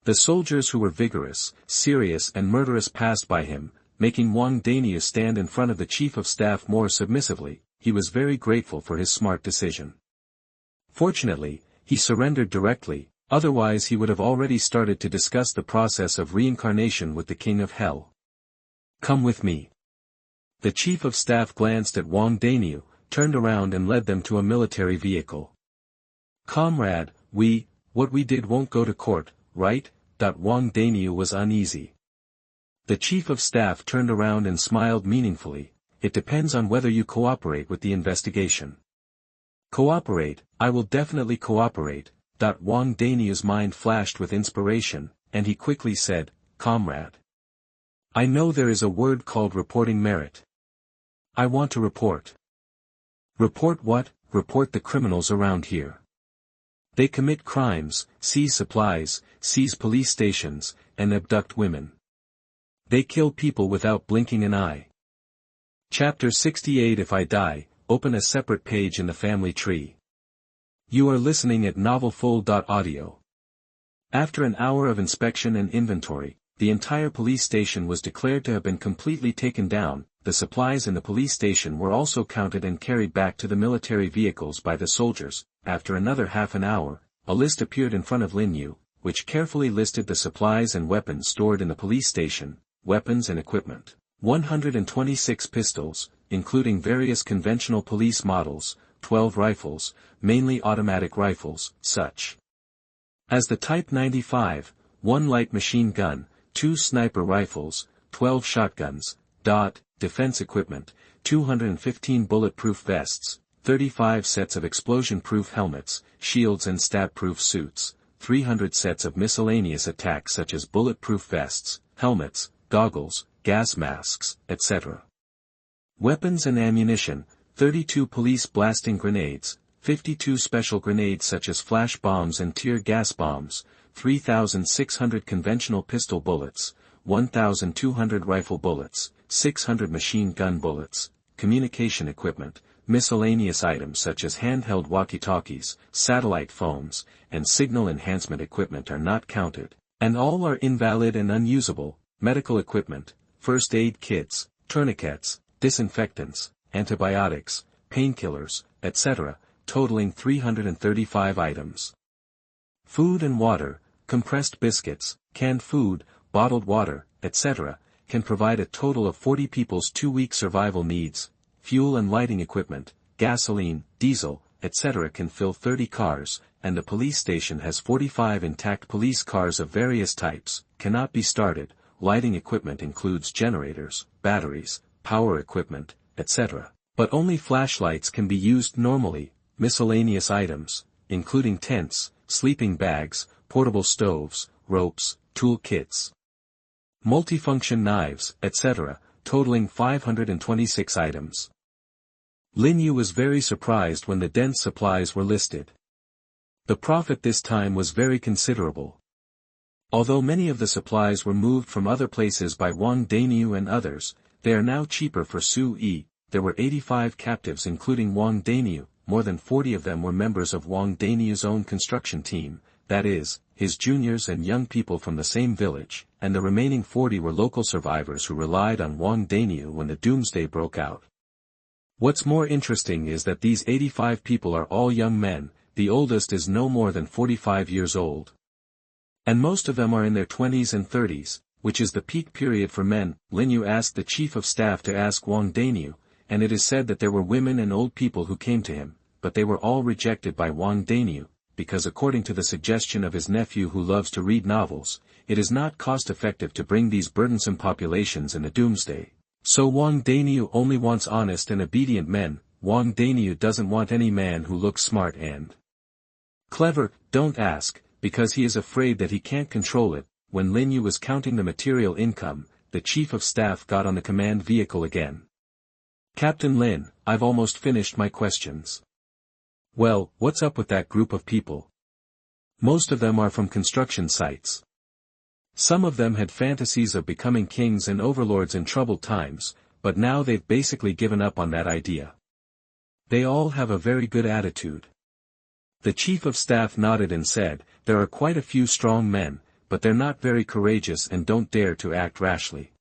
The soldiers who were vigorous, serious and murderous passed by him, making Wang Daniu stand in front of the chief of staff more submissively. He was very grateful for his smart decision. Fortunately, he surrendered directly, otherwise he would have already started to discuss the process of reincarnation with the King of Hell. Come with me. The chief of staff glanced at Wang Daniu, turned around and led them to a military vehicle. Comrade, what we did won't go to court, right? Wang Daniu was uneasy. The chief of staff turned around and smiled meaningfully. It depends on whether you cooperate with the investigation. Cooperate, I will definitely cooperate. Wang Daniu's mind flashed with inspiration, and he quickly said, Comrade. I know there is a word called reporting merit. I want to report. Report what? Report the criminals around here. They commit crimes, seize supplies, seize police stations, and abduct women. They kill people without blinking an eye. Chapter 68 If I die, open a separate page in the family tree. You are listening at novelfull.audio. After an hour of inspection and inventory, the entire police station was declared to have been completely taken down. The supplies in the police station were also counted and carried back to the military vehicles by the soldiers. After another half an hour, a list appeared in front of Lin Yu, which carefully listed the supplies and weapons stored in the police station, weapons and equipment. 126 pistols, including various conventional police models, 12 rifles, mainly automatic rifles, such as the Type 95, 1 light machine gun, 2 sniper rifles, 12 shotguns, defense equipment, 215 bulletproof vests, 35 sets of explosion-proof helmets, shields and stab-proof suits, 300 sets of miscellaneous attacks such as bulletproof vests, helmets, goggles, gas masks, etc. Weapons and ammunition, 32 police blasting grenades, 52 special grenades such as flash bombs and tear gas bombs, 3,600 conventional pistol bullets, 1,200 rifle bullets, 600 machine gun bullets, communication equipment, miscellaneous items such as handheld walkie-talkies, satellite phones, and signal enhancement equipment are not counted, and all are invalid and unusable, medical equipment, first aid kits, tourniquets, disinfectants, antibiotics, painkillers, etc., totaling 335 items. Food and water, compressed biscuits, canned food, bottled water, etc., can provide a total of 40 people's 2-week survival needs. Fuel and lighting equipment, gasoline, diesel, etc. can fill 30 cars, and the police station has 45 intact police cars of various types, cannot be started. Lighting equipment includes generators, batteries, power equipment, etc. But only flashlights can be used normally. Miscellaneous items, including tents, sleeping bags, portable stoves, ropes, tool kits, multifunction knives, etc., totaling 526 items. Daniu was very surprised when the dense supplies were listed. The profit this time was very considerable. Although many of the supplies were moved from other places by Wang, Daniu and others, they are now cheaper for Sui. There were 85 captives including Wang, Daniu, more than 40 of them were members of Wang Daniu's own construction team, that is, his juniors and young people from the same village, and the remaining 40 were local survivors who relied on Wang Daniu when the Doomsday broke out. What's more interesting is that these 85 people are all young men, the oldest is no more than 45 years old. And most of them are in their 20s and 30s, which is the peak period for men. Daniu asked the chief of staff to ask Wang Daniu, and it is said that there were women and old people who came to him, but they were all rejected by Wang Daniu, because according to the suggestion of his nephew who loves to read novels, it is not cost-effective to bring these burdensome populations in the Doomsday. So Wang Daniu only wants honest and obedient men. Wang Daniu doesn't want any man who looks smart and clever. Don't ask, because he is afraid that he can't control it. When Daniu was counting the material income, the chief of staff got on the command vehicle again. Captain Lin, I've almost finished my questions. Well, what's up with that group of people? Most of them are from construction sites. Some of them had fantasies of becoming kings and overlords in troubled times, but now they've basically given up on that idea. They all have a very good attitude. The chief of staff nodded and said, there are quite a few strong men, but they're not very courageous and don't dare to act rashly.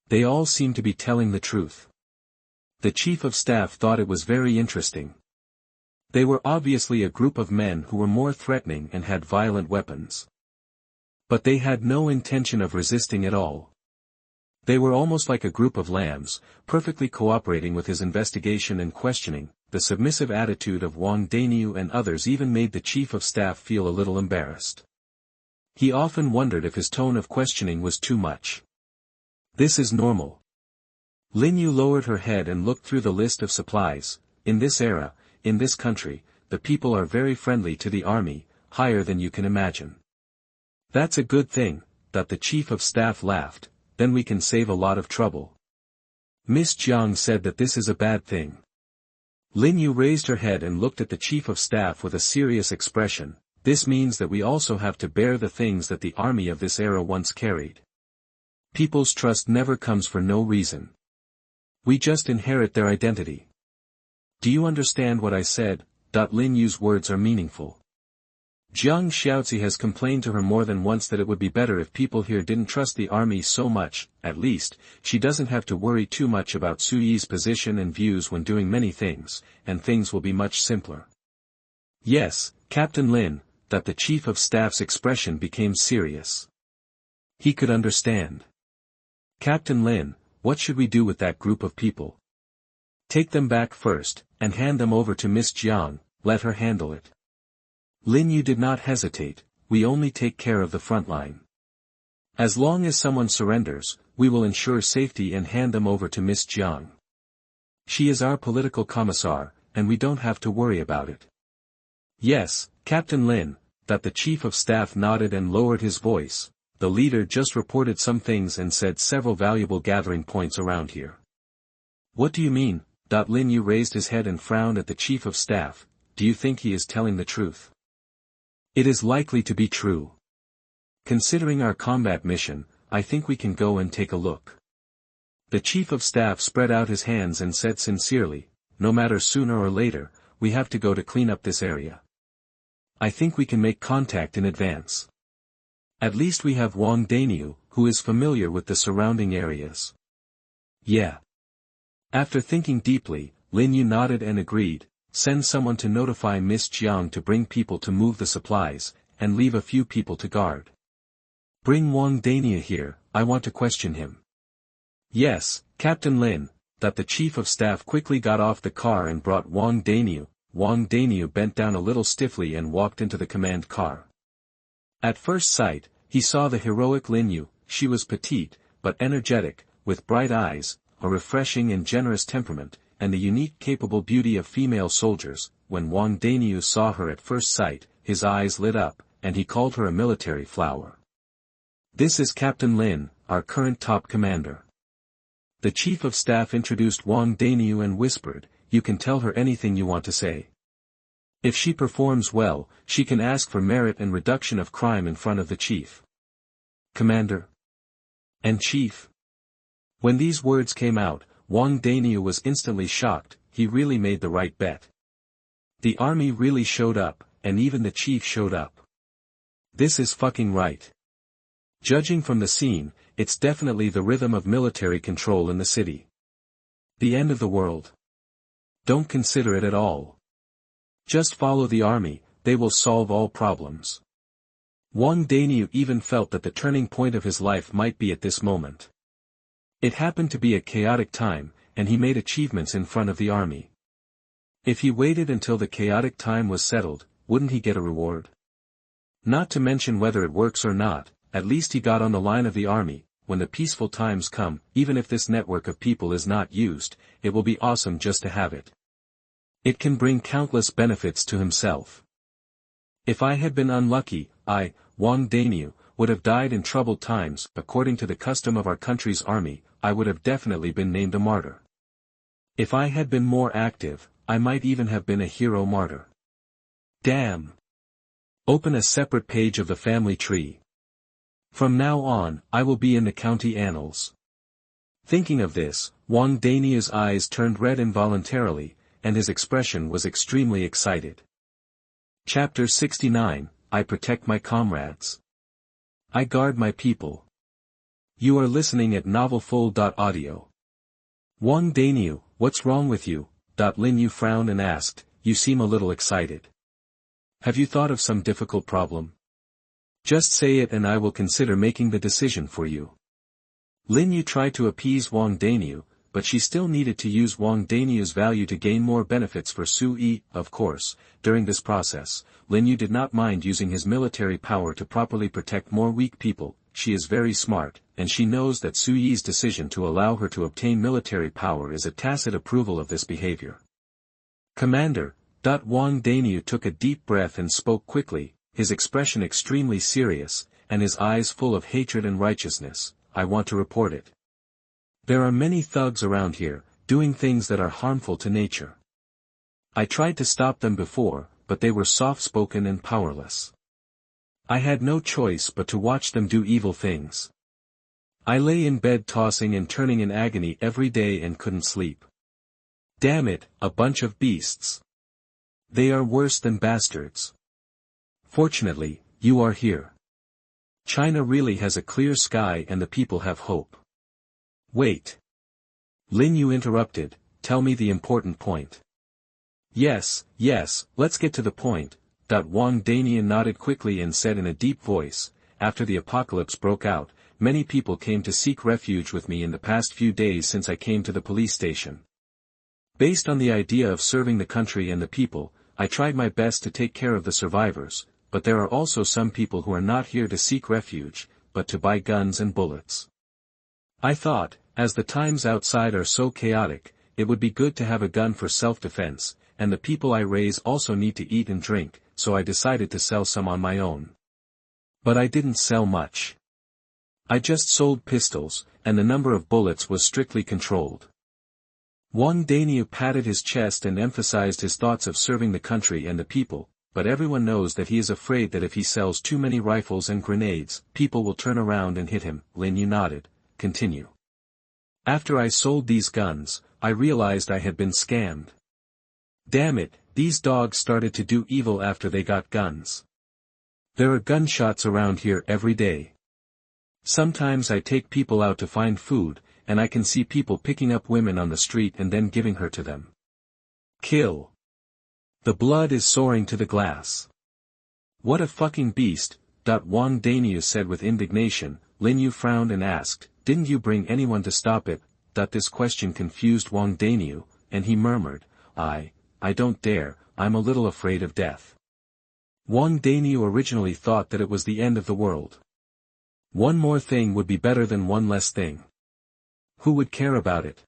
They all seem to be telling the truth. The chief of staff thought it was very interesting. They were obviously a group of men who were more threatening and had violent weapons. But they had no intention of resisting at all. They were almost like a group of lambs, perfectly cooperating with his investigation and questioning. The submissive attitude of Wang Daniu and others even made the chief of staff feel a little embarrassed. He often wondered if his tone of questioning was too much. This is normal. Daniu lowered her head and looked through the list of supplies. In this era, in this country, the people are very friendly to the army, higher than you can imagine. That's a good thing, that the chief of staff laughed, then we can save a lot of trouble. Miss Jiang said that this is a bad thing. Daniu raised her head and looked at the chief of staff with a serious expression. This means that we also have to bear the things that the army of this era once carried. People's trust never comes for no reason. We just inherit their identity. Do you understand what I said? Daniu's words are meaningful. Jiang Xiaozi has complained to her more than once that it would be better if people here didn't trust the army so much. At least, she doesn't have to worry too much about Suyi's position and views when doing many things, and things will be much simpler. Yes, Captain Lin, that the chief of staff's expression became serious. He could understand. Captain Lin, what should we do with that group of people? Take them back first, and hand them over to Miss Jiang, let her handle it. Daniu did not hesitate, we only take care of the front line. As long as someone surrenders, we will ensure safety and hand them over to Miss Jiang. She is our political commissar, and we don't have to worry about it. Yes, Captain Lin, that the chief of staff nodded and lowered his voice. The leader just reported some things and said several valuable gathering points around here. What do you mean? Lin Yu raised his head and frowned at the chief of staff. Do you think he is telling the truth? It is likely to be true. Considering our combat mission, I think we can go and take a look. The chief of staff spread out his hands and said sincerely, no matter sooner or later, we have to go to clean up this area. I think we can make contact in advance. At least we have Wang Daniu, who is familiar with the surrounding areas. Yeah. After thinking deeply, Lin Yu nodded and agreed. Send someone to notify Miss Jiang to bring people to move the supplies, and leave a few people to guard. Bring Wang Daniu here, I want to question him. Yes, Captain Lin. The chief of staff quickly got off the car and brought Wang Daniu. Wang Daniu bent down a little stiffly and walked into the command car. At first sight, he saw the heroic Lin Yu. She was petite, but energetic, with bright eyes, a refreshing and generous temperament, and the unique capable beauty of female soldiers. When Wang Daniu saw her at first sight, his eyes lit up, and he called her a military flower. This is Captain Lin, our current top commander. The chief of staff introduced Wang Daniu and whispered, you can tell her anything you want to say. If she performs well, she can ask for merit and reduction of crime in front of the chief. Commander? And chief? When these words came out, Wang Daniu was instantly shocked. He really made the right bet. The army really showed up, and even the chief showed up. This is fucking right. Judging from the scene, it's definitely the rhythm of military control in the city. The end of the world. Don't consider it at all. Just follow the army, they will solve all problems. Wang Daniu even felt that the turning point of his life might be at this moment. It happened to be a chaotic time, and he made achievements in front of the army. If he waited until the chaotic time was settled, wouldn't he get a reward? Not to mention whether it works or not, at least he got on the line of the army. When the peaceful times come, even if this network of people is not used, it will be awesome just to have it. It can bring countless benefits to himself. If I had been unlucky, I, Wang Daniu, would have died in troubled times. According to the custom of our country's army, I would have definitely been named a martyr. If I had been more active, I might even have been a hero martyr. Damn. Open a separate page of the family tree. From now on, I will be in the county annals. Thinking of this, Wang Daniu's eyes turned red involuntarily, and his expression was extremely excited. Chapter 69, I protect my comrades. I guard my people. You are listening at novelfull.audio. Wang Daniu, what's wrong with you? Lin Yu frowned and asked, you seem a little excited. Have you thought of some difficult problem? Just say it and I will consider making the decision for you. Lin Yu tried to appease Wang Daniu, but she still needed to use Wang Daniu's value to gain more benefits for Sui. Of course, during this process, Lin Yu did not mind using his military power to properly protect more weak people. She is very smart, and she knows that Sui's decision to allow her to obtain military power is a tacit approval of this behavior. Commander. Wang Daniu took a deep breath and spoke quickly, his expression extremely serious, and his eyes full of hatred and righteousness. I want to report it. There are many thugs around here, doing things that are harmful to nature. I tried to stop them before, but they were soft-spoken and powerless. I had no choice but to watch them do evil things. I lay in bed tossing and turning in agony every day and couldn't sleep. Damn it, a bunch of beasts. They are worse than bastards. Fortunately, you are here. China really has a clear sky and the people have hope. Wait. Lin Yu interrupted, tell me the important point. Yes, let's get to the point. Wang Daniu nodded quickly and said in a deep voice, after the apocalypse broke out, many people came to seek refuge with me in the past few days since I came to the police station. Based on the idea of serving the country and the people, I tried my best to take care of the survivors, but there are also some people who are not here to seek refuge, but to buy guns and bullets. I thought, as the times outside are so chaotic, it would be good to have a gun for self-defense, and the people I raise also need to eat and drink, so I decided to sell some on my own. But I didn't sell much. I just sold pistols, and the number of bullets was strictly controlled. Wang Daniu patted his chest and emphasized his thoughts of serving the country and the people, but everyone knows that he is afraid that if he sells too many rifles and grenades, people will turn around and hit him. Linyu nodded. Continue. After I sold these guns, I realized I had been scammed. Damn it, these dogs started to do evil after they got guns. There are gunshots around here every day. Sometimes I take people out to find food, and I can see people picking up women on the street and then giving her to them. Kill. The blood is soaring to the glass. What a fucking beast, Wang Daniu said with indignation. Linyu frowned and asked, didn't you bring anyone to stop it? This question confused Wang Daniu, and he murmured, I don't dare, I'm a little afraid of death. Wang Daniu originally thought that it was the end of the world. One more thing would be better than one less thing. Who would care about it?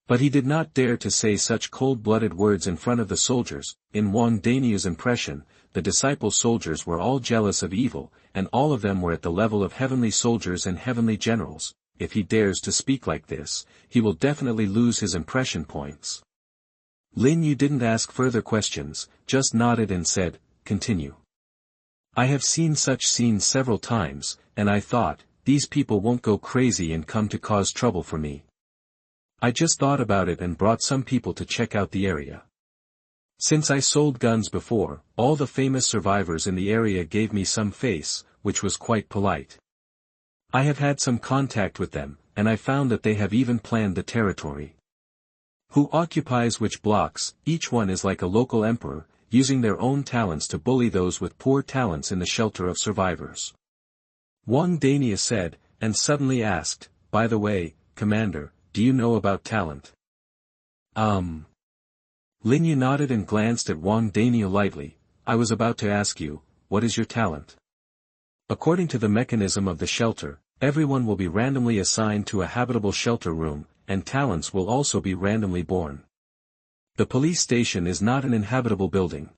But he did not dare to say such cold-blooded words in front of the soldiers. In Wang Daniu's impression, the disciple soldiers were all jealous of evil, and all of them were at the level of heavenly soldiers and heavenly generals. If he dares to speak like this, he will definitely lose his impression points. Lin Yu didn't ask further questions, just nodded and said, continue. I have seen such scenes several times, and I thought, these people won't go crazy and come to cause trouble for me. I just thought about it and brought some people to check out the area. Since I sold guns before, all the famous survivors in the area gave me some face, which was quite polite. I have had some contact with them, and I found that they have even planned the territory. Who occupies which blocks, each one is like a local emperor, using their own talents to bully those with poor talents in the shelter of survivors. Wang Daniu said, and suddenly asked, by the way, Commander, do you know about talent? Lin Yu nodded and glanced at Wang Daniu lightly. I was about to ask you, what is your talent? According to the mechanism of the shelter, everyone will be randomly assigned to a habitable shelter room, and talents will also be randomly born. The police station is not an inhabitable building.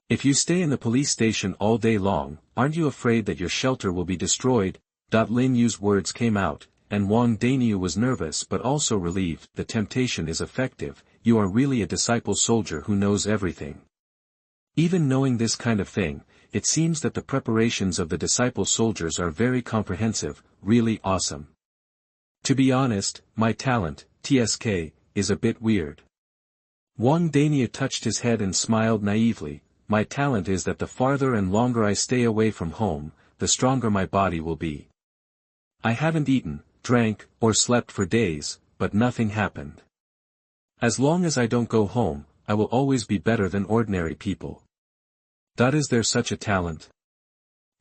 If you stay in the police station all day long, aren't you afraid that your shelter will be destroyed? Lin Yu's words came out, and Wang Daniu was nervous but also relieved. The temptation is effective. You are really a disciple soldier who knows everything. Even knowing this kind of thing, it seems that the preparations of the disciple soldiers are very comprehensive, really awesome. To be honest, my talent, TSK, is a bit weird. Wang Daniu touched his head and smiled naively. My talent is that the farther and longer I stay away from home, the stronger my body will be. I haven't eaten, drank, or slept for days, but nothing happened. As long as I don't go home, I will always be better than ordinary people. Is there such a talent?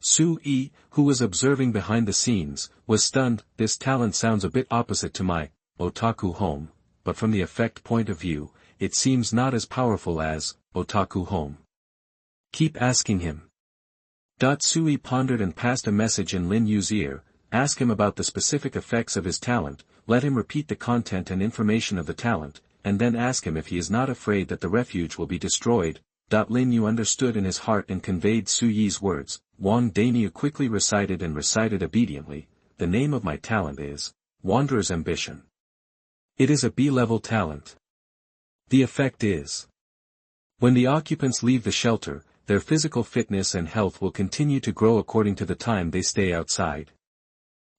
Su Yi, who was observing behind the scenes, was stunned. This talent sounds a bit opposite to my Otaku home, but from the effect point of view, it seems not as powerful as Otaku home. Keep asking him. Su Yi pondered and passed a message in Lin Yu's ear. Ask him about the specific effects of his talent, let him repeat the content and information of the talent, and then ask him if he is not afraid that the refuge will be destroyed. Lin Yu understood in his heart and conveyed Su Yi's words. Wang Daniu quickly recited obediently, the name of my talent is Wanderer's Ambition. It is a B-level talent. The effect is, when the occupants leave the shelter, their physical fitness and health will continue to grow according to the time they stay outside.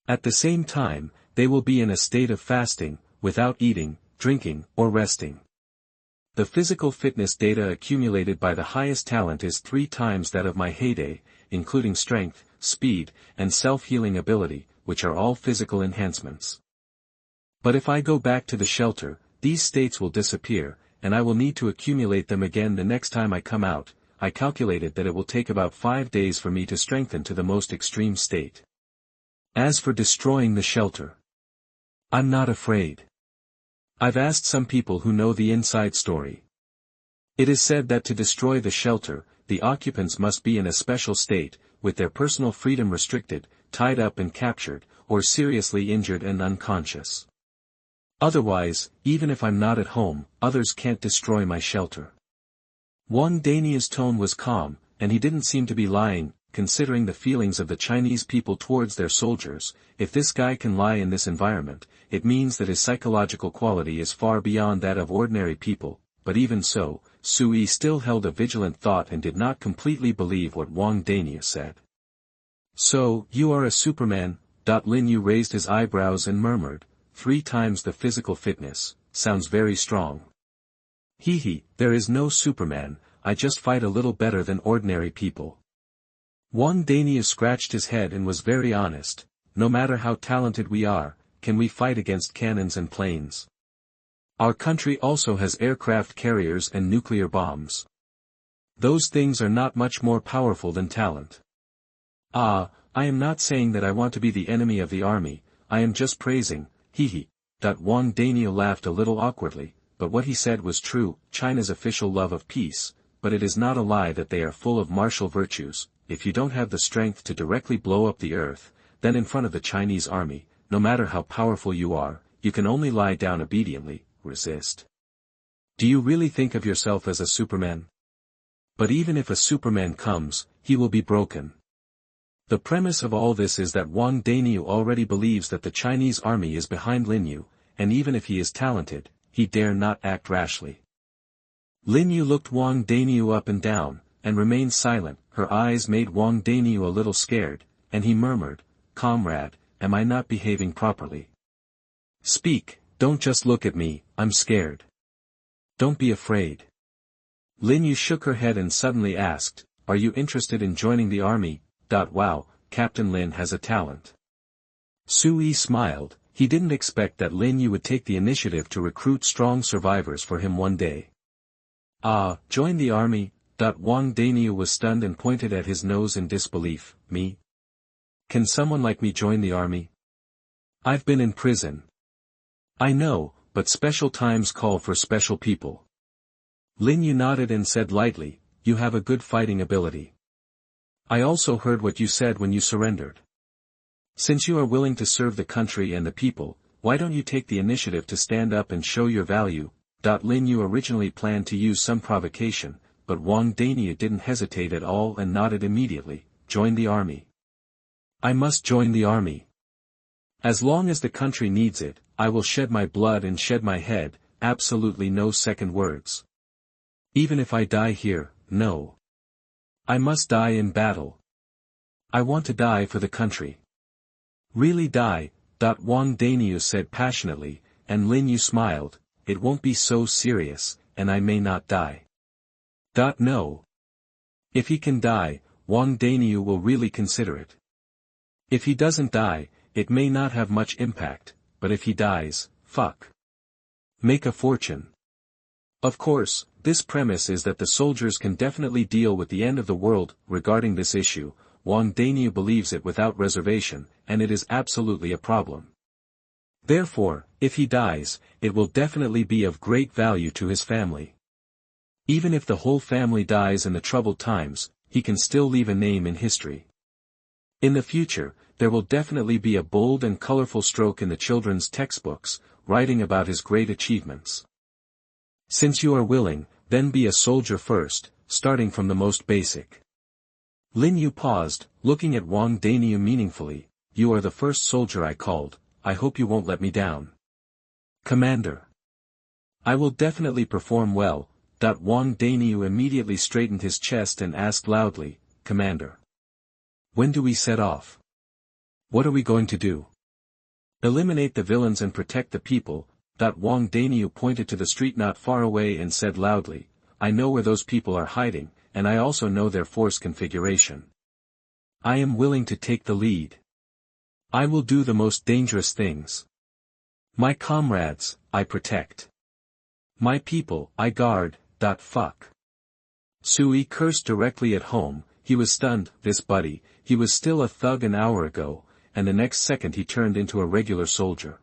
At the same time, they will be in a state of fasting, without eating, drinking, or resting. The physical fitness data accumulated by the highest talent is 3 times that of my heyday, including strength, speed, and self-healing ability, which are all physical enhancements. But if I go back to the shelter, these states will disappear, and I will need to accumulate them again the next time I come out. I calculated that it will take about 5 days for me to strengthen to the most extreme state. As for destroying the shelter, I'm not afraid. I've asked some people who know the inside story. It is said that to destroy the shelter, the occupants must be in a special state, with their personal freedom restricted, tied up and captured, or seriously injured and unconscious. Otherwise, even if I'm not at home, others can't destroy my shelter. Wang Daniu's tone was calm, and he didn't seem to be lying. considering the feelings of the Chinese people towards their soldiers. If this guy can lie in this environment, it means that his psychological quality is far beyond that of ordinary people. But even so, Sui still held a vigilant thought and did not completely believe what Wang Daniu said. So, you are a Superman? Lin Yu raised his eyebrows and murmured, 3 times the physical fitness, sounds very strong. Hee, there is no Superman, I just fight a little better than ordinary people. Wang Daniu scratched his head and was very honest, no matter how talented we are, can we fight against cannons and planes? Our country also has aircraft carriers and nuclear bombs. Those things are not much more powerful than talent. I am not saying that I want to be the enemy of the army, I am just praising, hee. Wang Daniu laughed a little awkwardly, but what he said was true. China's official love of peace, but it is not a lie that they are full of martial virtues. If you don't have the strength to directly blow up the earth, then in front of the Chinese army, no matter how powerful you are, you can only lie down obediently, resist. Do you really think of yourself as a Superman? But even if a Superman comes, he will be broken. The premise of all this is that Wang Daniu already believes that the Chinese army is behind Lin Yu, and even if he is talented, he dare not act rashly. Lin Yu looked Wang Daniu up and down, and remained silent. Her eyes made Wang Daniu a little scared, and he murmured, Comrade, am I not behaving properly? Speak, don't just look at me, I'm scared. Don't be afraid. Lin Yu shook her head and suddenly asked, are you interested in joining the army? Wow, Captain Lin has a talent. Sui smiled, he didn't expect that Lin Yu would take the initiative to recruit strong survivors for him one day. Join the army? Wang Daniu was stunned and pointed at his nose in disbelief, me? Can someone like me join the army? I've been in prison. I know, but special times call for special people. Lin Yu nodded and said lightly, you have a good fighting ability. I also heard what you said when you surrendered. Since you are willing to serve the country and the people, why don't you take the initiative to stand up and show your value? Lin Yu originally planned to use some provocation, but Wang Daniu didn't hesitate at all and nodded immediately, join the army. I must join the army. As long as the country needs it, I will shed my blood and shed my head, absolutely no second words. Even if I die here, no. I must die in battle. I want to die for the country. Really die? Wang Daniu said passionately, and Lin Yu smiled, it won't be so serious, and I may not die. No. If he can die, Wang Daniu will really consider it. If he doesn't die, it may not have much impact, but if he dies, fuck. Make a fortune. Of course, this premise is that the soldiers can definitely deal with the end of the world. Regarding this issue, Wang Daniu believes it without reservation, and it is absolutely a problem. Therefore, if he dies, it will definitely be of great value to his family. Even if the whole family dies in the troubled times, he can still leave a name in history. In the future, there will definitely be a bold and colorful stroke in the children's textbooks, writing about his great achievements. Since you are willing, then be a soldier first, starting from the most basic. Lin Yu paused, looking at Wang Daniu meaningfully, you are the first soldier I called, I hope you won't let me down. Commander. I will definitely perform well. Wang Daniu immediately straightened his chest and asked loudly, Commander. When do we set off? What are we going to do? Eliminate the villains and protect the people. Wang Daniu pointed to the street not far away and said loudly, I know where those people are hiding, and I also know their force configuration. I am willing to take the lead. I will do the most dangerous things. My comrades, I protect. My people, I guard. Fuck. Sui cursed directly at home. He was stunned. This buddy, he was still a thug an hour ago, and the next second he turned into a regular soldier.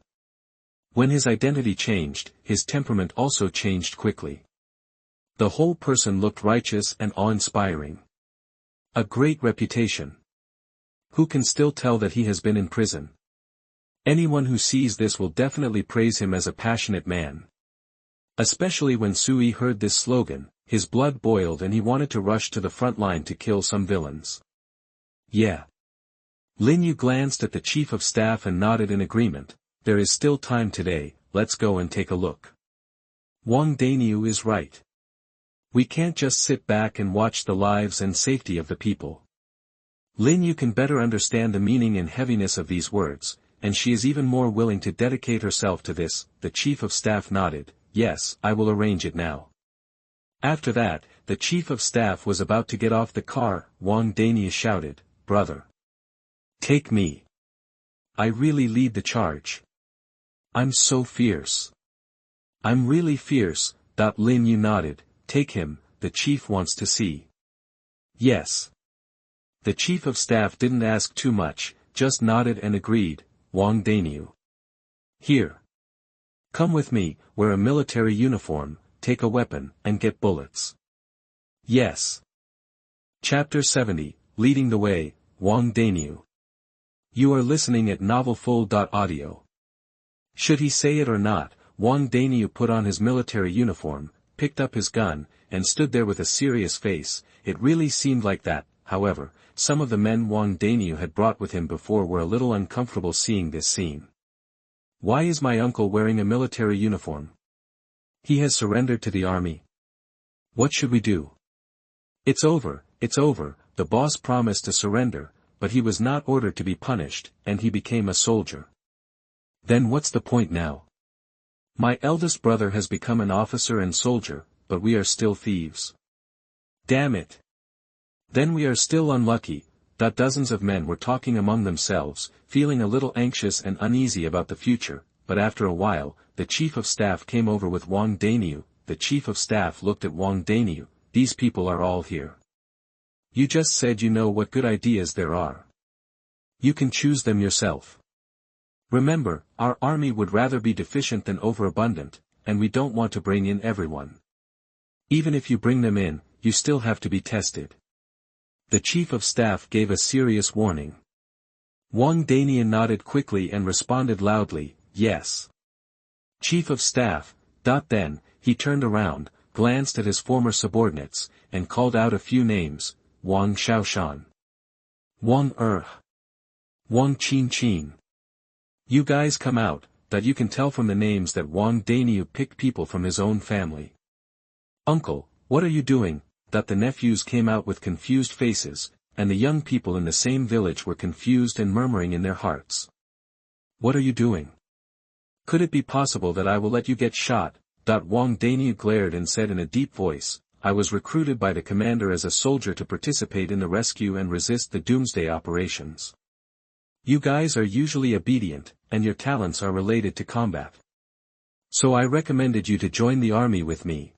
When his identity changed, his temperament also changed quickly. The whole person looked righteous and awe-inspiring. A great reputation. Who can still tell that he has been in prison? Anyone who sees this will definitely praise him as a passionate man. Especially when Sui heard this slogan, his blood boiled and he wanted to rush to the front line to kill some villains. Yeah. Lin Yu glanced at the chief of staff and nodded in agreement. There is still time today, let's go and take a look. Wang Daniu is right. We can't just sit back and watch the lives and safety of the people. Lin Yu can better understand the meaning and heaviness of these words, and she is even more willing to dedicate herself to this. The chief of staff nodded. Yes, I will arrange it now. After that, the chief of staff was about to get off the car. Wang Daniu shouted, Brother. Take me. I really lead the charge. I'm so fierce. I'm really fierce. Lin Yu nodded. Take him, the chief wants to see. Yes. The chief of staff didn't ask too much, just nodded and agreed. Wang Daniu. Here. Come with me, wear a military uniform, take a weapon, and get bullets. Yes. Chapter 70, Leading the Way, Wang Daniu. You are listening at novelfull.audio. Should he say it or not, Wang Daniu put on his military uniform, picked up his gun, and stood there with a serious face. It really seemed like that. However, some of the men Wang Daniu had brought with him before were a little uncomfortable seeing this scene. Why is my uncle wearing a military uniform? He has surrendered to the army. What should we do? It's over, the boss promised to surrender, but he was not ordered to be punished, and he became a soldier. Then what's the point now? My eldest brother has become an officer and soldier, but we are still thieves. Damn it. Then we are still unlucky. Dozens of men were talking among themselves, feeling a little anxious and uneasy about the future, but after a while, the chief of staff came over with Wang Daniu. The chief of staff looked at Wang Daniu. These people are all here. You just said you know what good ideas there are. You can choose them yourself. Remember, our army would rather be deficient than overabundant, and we don't want to bring in everyone. Even if you bring them in, you still have to be tested. The chief of staff gave a serious warning. Wang Daniu nodded quickly and responded loudly, yes. Chief of staff. Then, he turned around, glanced at his former subordinates, and called out a few names. Wang Xiaoshan. Wang Wang Qin. You guys come out. You can tell from the names that Wang Daniu picked people from his own family. Uncle, what are you doing? The nephews came out with confused faces, and the young people in the same village were confused and murmuring in their hearts. What are you doing? Could it be possible that I will let you get shot? Wang Daniu glared and said in a deep voice, I was recruited by the commander as a soldier to participate in the rescue and resist the Doomsday operations. You guys are usually obedient, and your talents are related to combat. So I recommended you to join the army with me.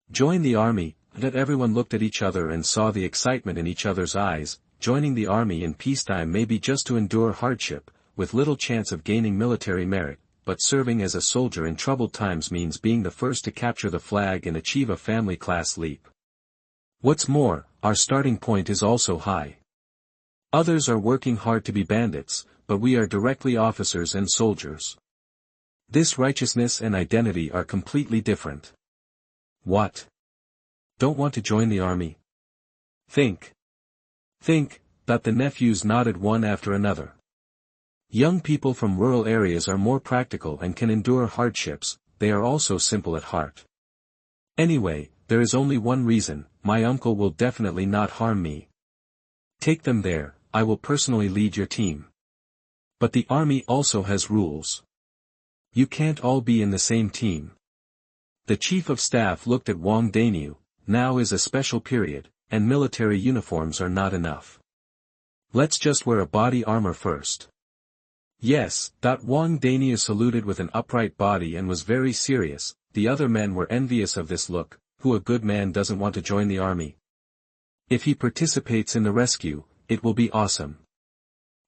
Join the army? Everyone looked at each other and saw the excitement in each other's eyes. Joining the army in peacetime may be just to endure hardship, with little chance of gaining military merit, but serving as a soldier in troubled times means being the first to capture the flag and achieve a family class leap. What's more, our starting point is also high. Others are working hard to be bandits, but we are directly officers and soldiers. This righteousness and identity are completely different. What? Don't want to join the army? Think. The nephews nodded one after another. Young people from rural areas are more practical and can endure hardships. They are also simple at heart. Anyway, there is only one reason, my uncle will definitely not harm me. Take them there, I will personally lead your team. But the army also has rules. You can't all be in the same team. The chief of staff looked at Wang Daniu. Now is a special period, and military uniforms are not enough. Let's just wear a body armor first. Yes. Wang Daniu saluted with an upright body and was very serious. The other men were envious of this look. Who a good man doesn't want to join the army? If he participates in the rescue, it will be awesome.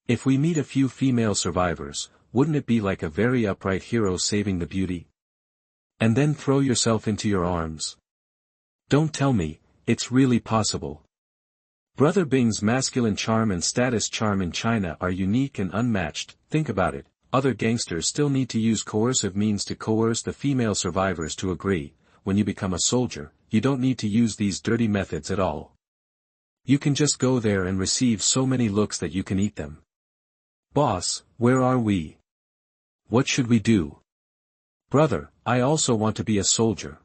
If we meet a few female survivors, wouldn't it be like a very upright hero saving the beauty? And then throw yourself into your arms. Don't tell me, it's really possible. Brother Bing's masculine charm and status charm in China are unique and unmatched. Think about it, other gangsters still need to use coercive means to coerce the female survivors to agree. When you become a soldier, you don't need to use these dirty methods at all. You can just go there and receive so many looks that you can eat them. Boss, where are we? What should we do? Brother, I also want to be a soldier.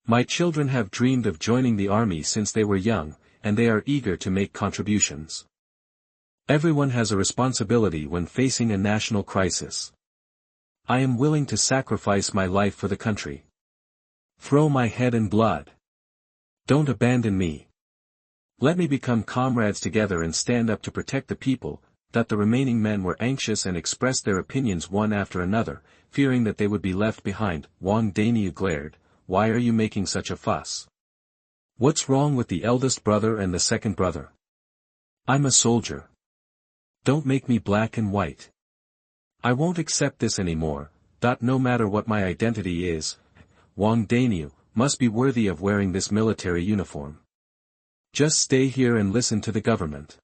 My children have dreamed of joining the army since they were young, and they are eager to make contributions. Everyone has a responsibility when facing a national crisis. I am willing to sacrifice my life for the country. Throw my head in blood. Don't abandon me. Let me become comrades together and stand up to protect the people. That the remaining men were anxious and expressed their opinions one after another, fearing that they would be left behind. Wang Daniu glared, "Why are you making such a fuss? What's wrong with the eldest brother and the second brother? I'm a soldier. Don't make me black and white. I won't accept this anymore, no matter what my identity is. Wang Daniu must be worthy of wearing this military uniform. Just stay here and listen to the government.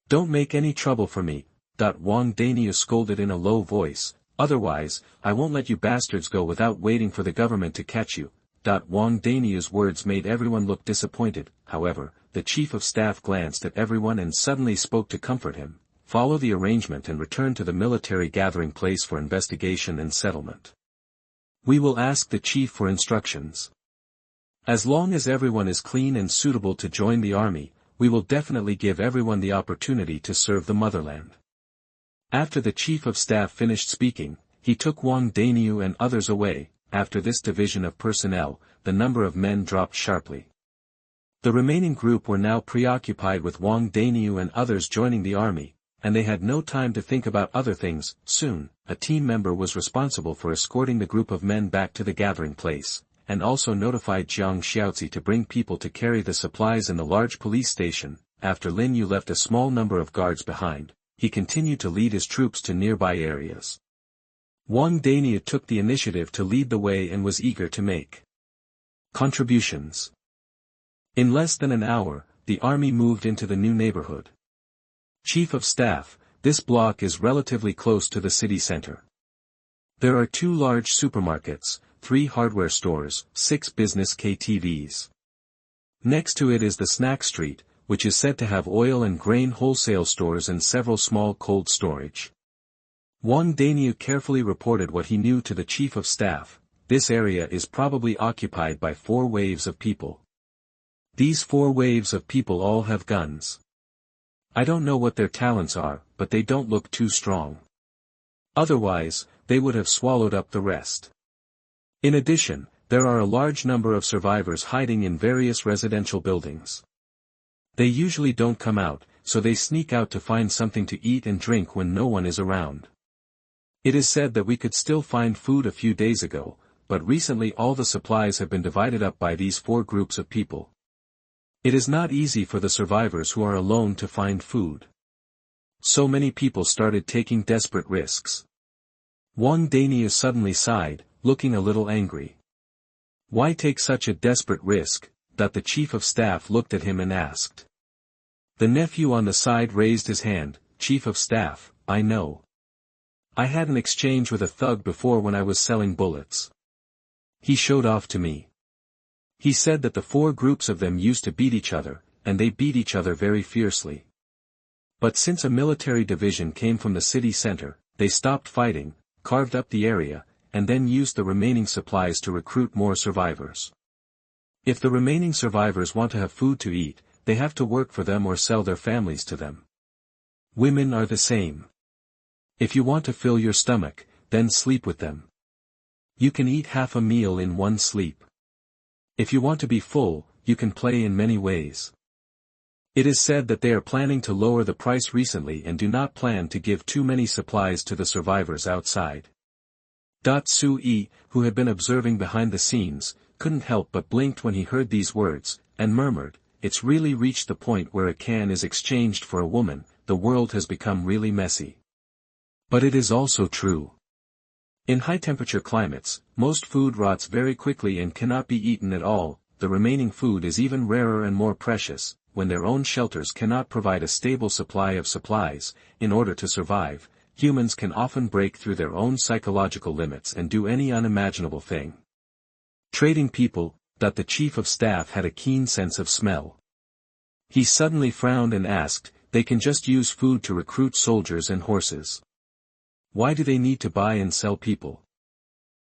Don't make any trouble for me." Wang Daniu scolded in a low voice, "Otherwise, I won't let you bastards go without waiting for the government to catch you." Wang Daniu's words made everyone look disappointed. However, the chief of staff glanced at everyone and suddenly spoke to comfort him. "Follow the arrangement and return to the military gathering place for investigation and settlement. We will ask the chief for instructions. As long as everyone is clean and suitable to join the army, we will definitely give everyone the opportunity to serve the motherland." After the chief of staff finished speaking, he took Wang Daniu and others away. After this division of personnel, the number of men dropped sharply. The remaining group were now preoccupied with Wang Daniu and others joining the army, and they had no time to think about other things. Soon, a team member was responsible for escorting the group of men back to the gathering place, and also notified Jiang Xiaozi to bring people to carry the supplies in the large police station. After Lin Yu left a small number of guards behind, he continued to lead his troops to nearby areas. Wang Daniu took the initiative to lead the way and was eager to make contributions. In less than an hour, the army moved into the new neighborhood. Chief of Staff, this block is relatively close to the city center. There are 2 large supermarkets, 3 hardware stores, 6 business KTVs. Next to it is the snack street, which is said to have oil and grain wholesale stores and several small cold storage. Wang Daniu carefully reported what he knew to the chief of staff. This area is probably occupied by 4 waves of people. These 4 waves of people all have guns. I don't know what their talents are, but they don't look too strong. Otherwise, they would have swallowed up the rest. In addition, there are a large number of survivors hiding in various residential buildings. They usually don't come out, so they sneak out to find something to eat and drink when no one is around. It is said that we could still find food a few days ago, but recently all the supplies have been divided up by these 4 groups of people. It is not easy for the survivors who are alone to find food. So many people started taking desperate risks. Wang Daniu suddenly sighed, looking a little angry. Why take such a desperate risk? The chief of staff looked at him and asked. The nephew on the side raised his hand. Chief of staff, I know. I had an exchange with a thug before when I was selling bullets. He showed off to me. He said that the 4 groups of them used to beat each other, and they beat each other very fiercely. But since a military division came from the city center, they stopped fighting, carved up the area, and then used the remaining supplies to recruit more survivors. If the remaining survivors want to have food to eat, they have to work for them or sell their families to them. Women are the same. If you want to fill your stomach, then sleep with them. You can eat half a meal in one sleep. If you want to be full, you can play in many ways. It is said that they are planning to lower the price recently and do not plan to give too many supplies to the survivors outside. Sui, who had been observing behind the scenes, couldn't help but blinked when he heard these words, and murmured, It's really reached the point where a can is exchanged for a woman. The world has become really messy. But it is also true. In high-temperature climates, most food rots very quickly and cannot be eaten at all. The remaining food is even rarer and more precious. When their own shelters cannot provide a stable supply of supplies, in order to survive, humans can often break through their own psychological limits and do any unimaginable thing. Trading people, the chief of staff had a keen sense of smell. He suddenly frowned and asked, they can just use food to recruit soldiers and horses. Why do they need to buy and sell people?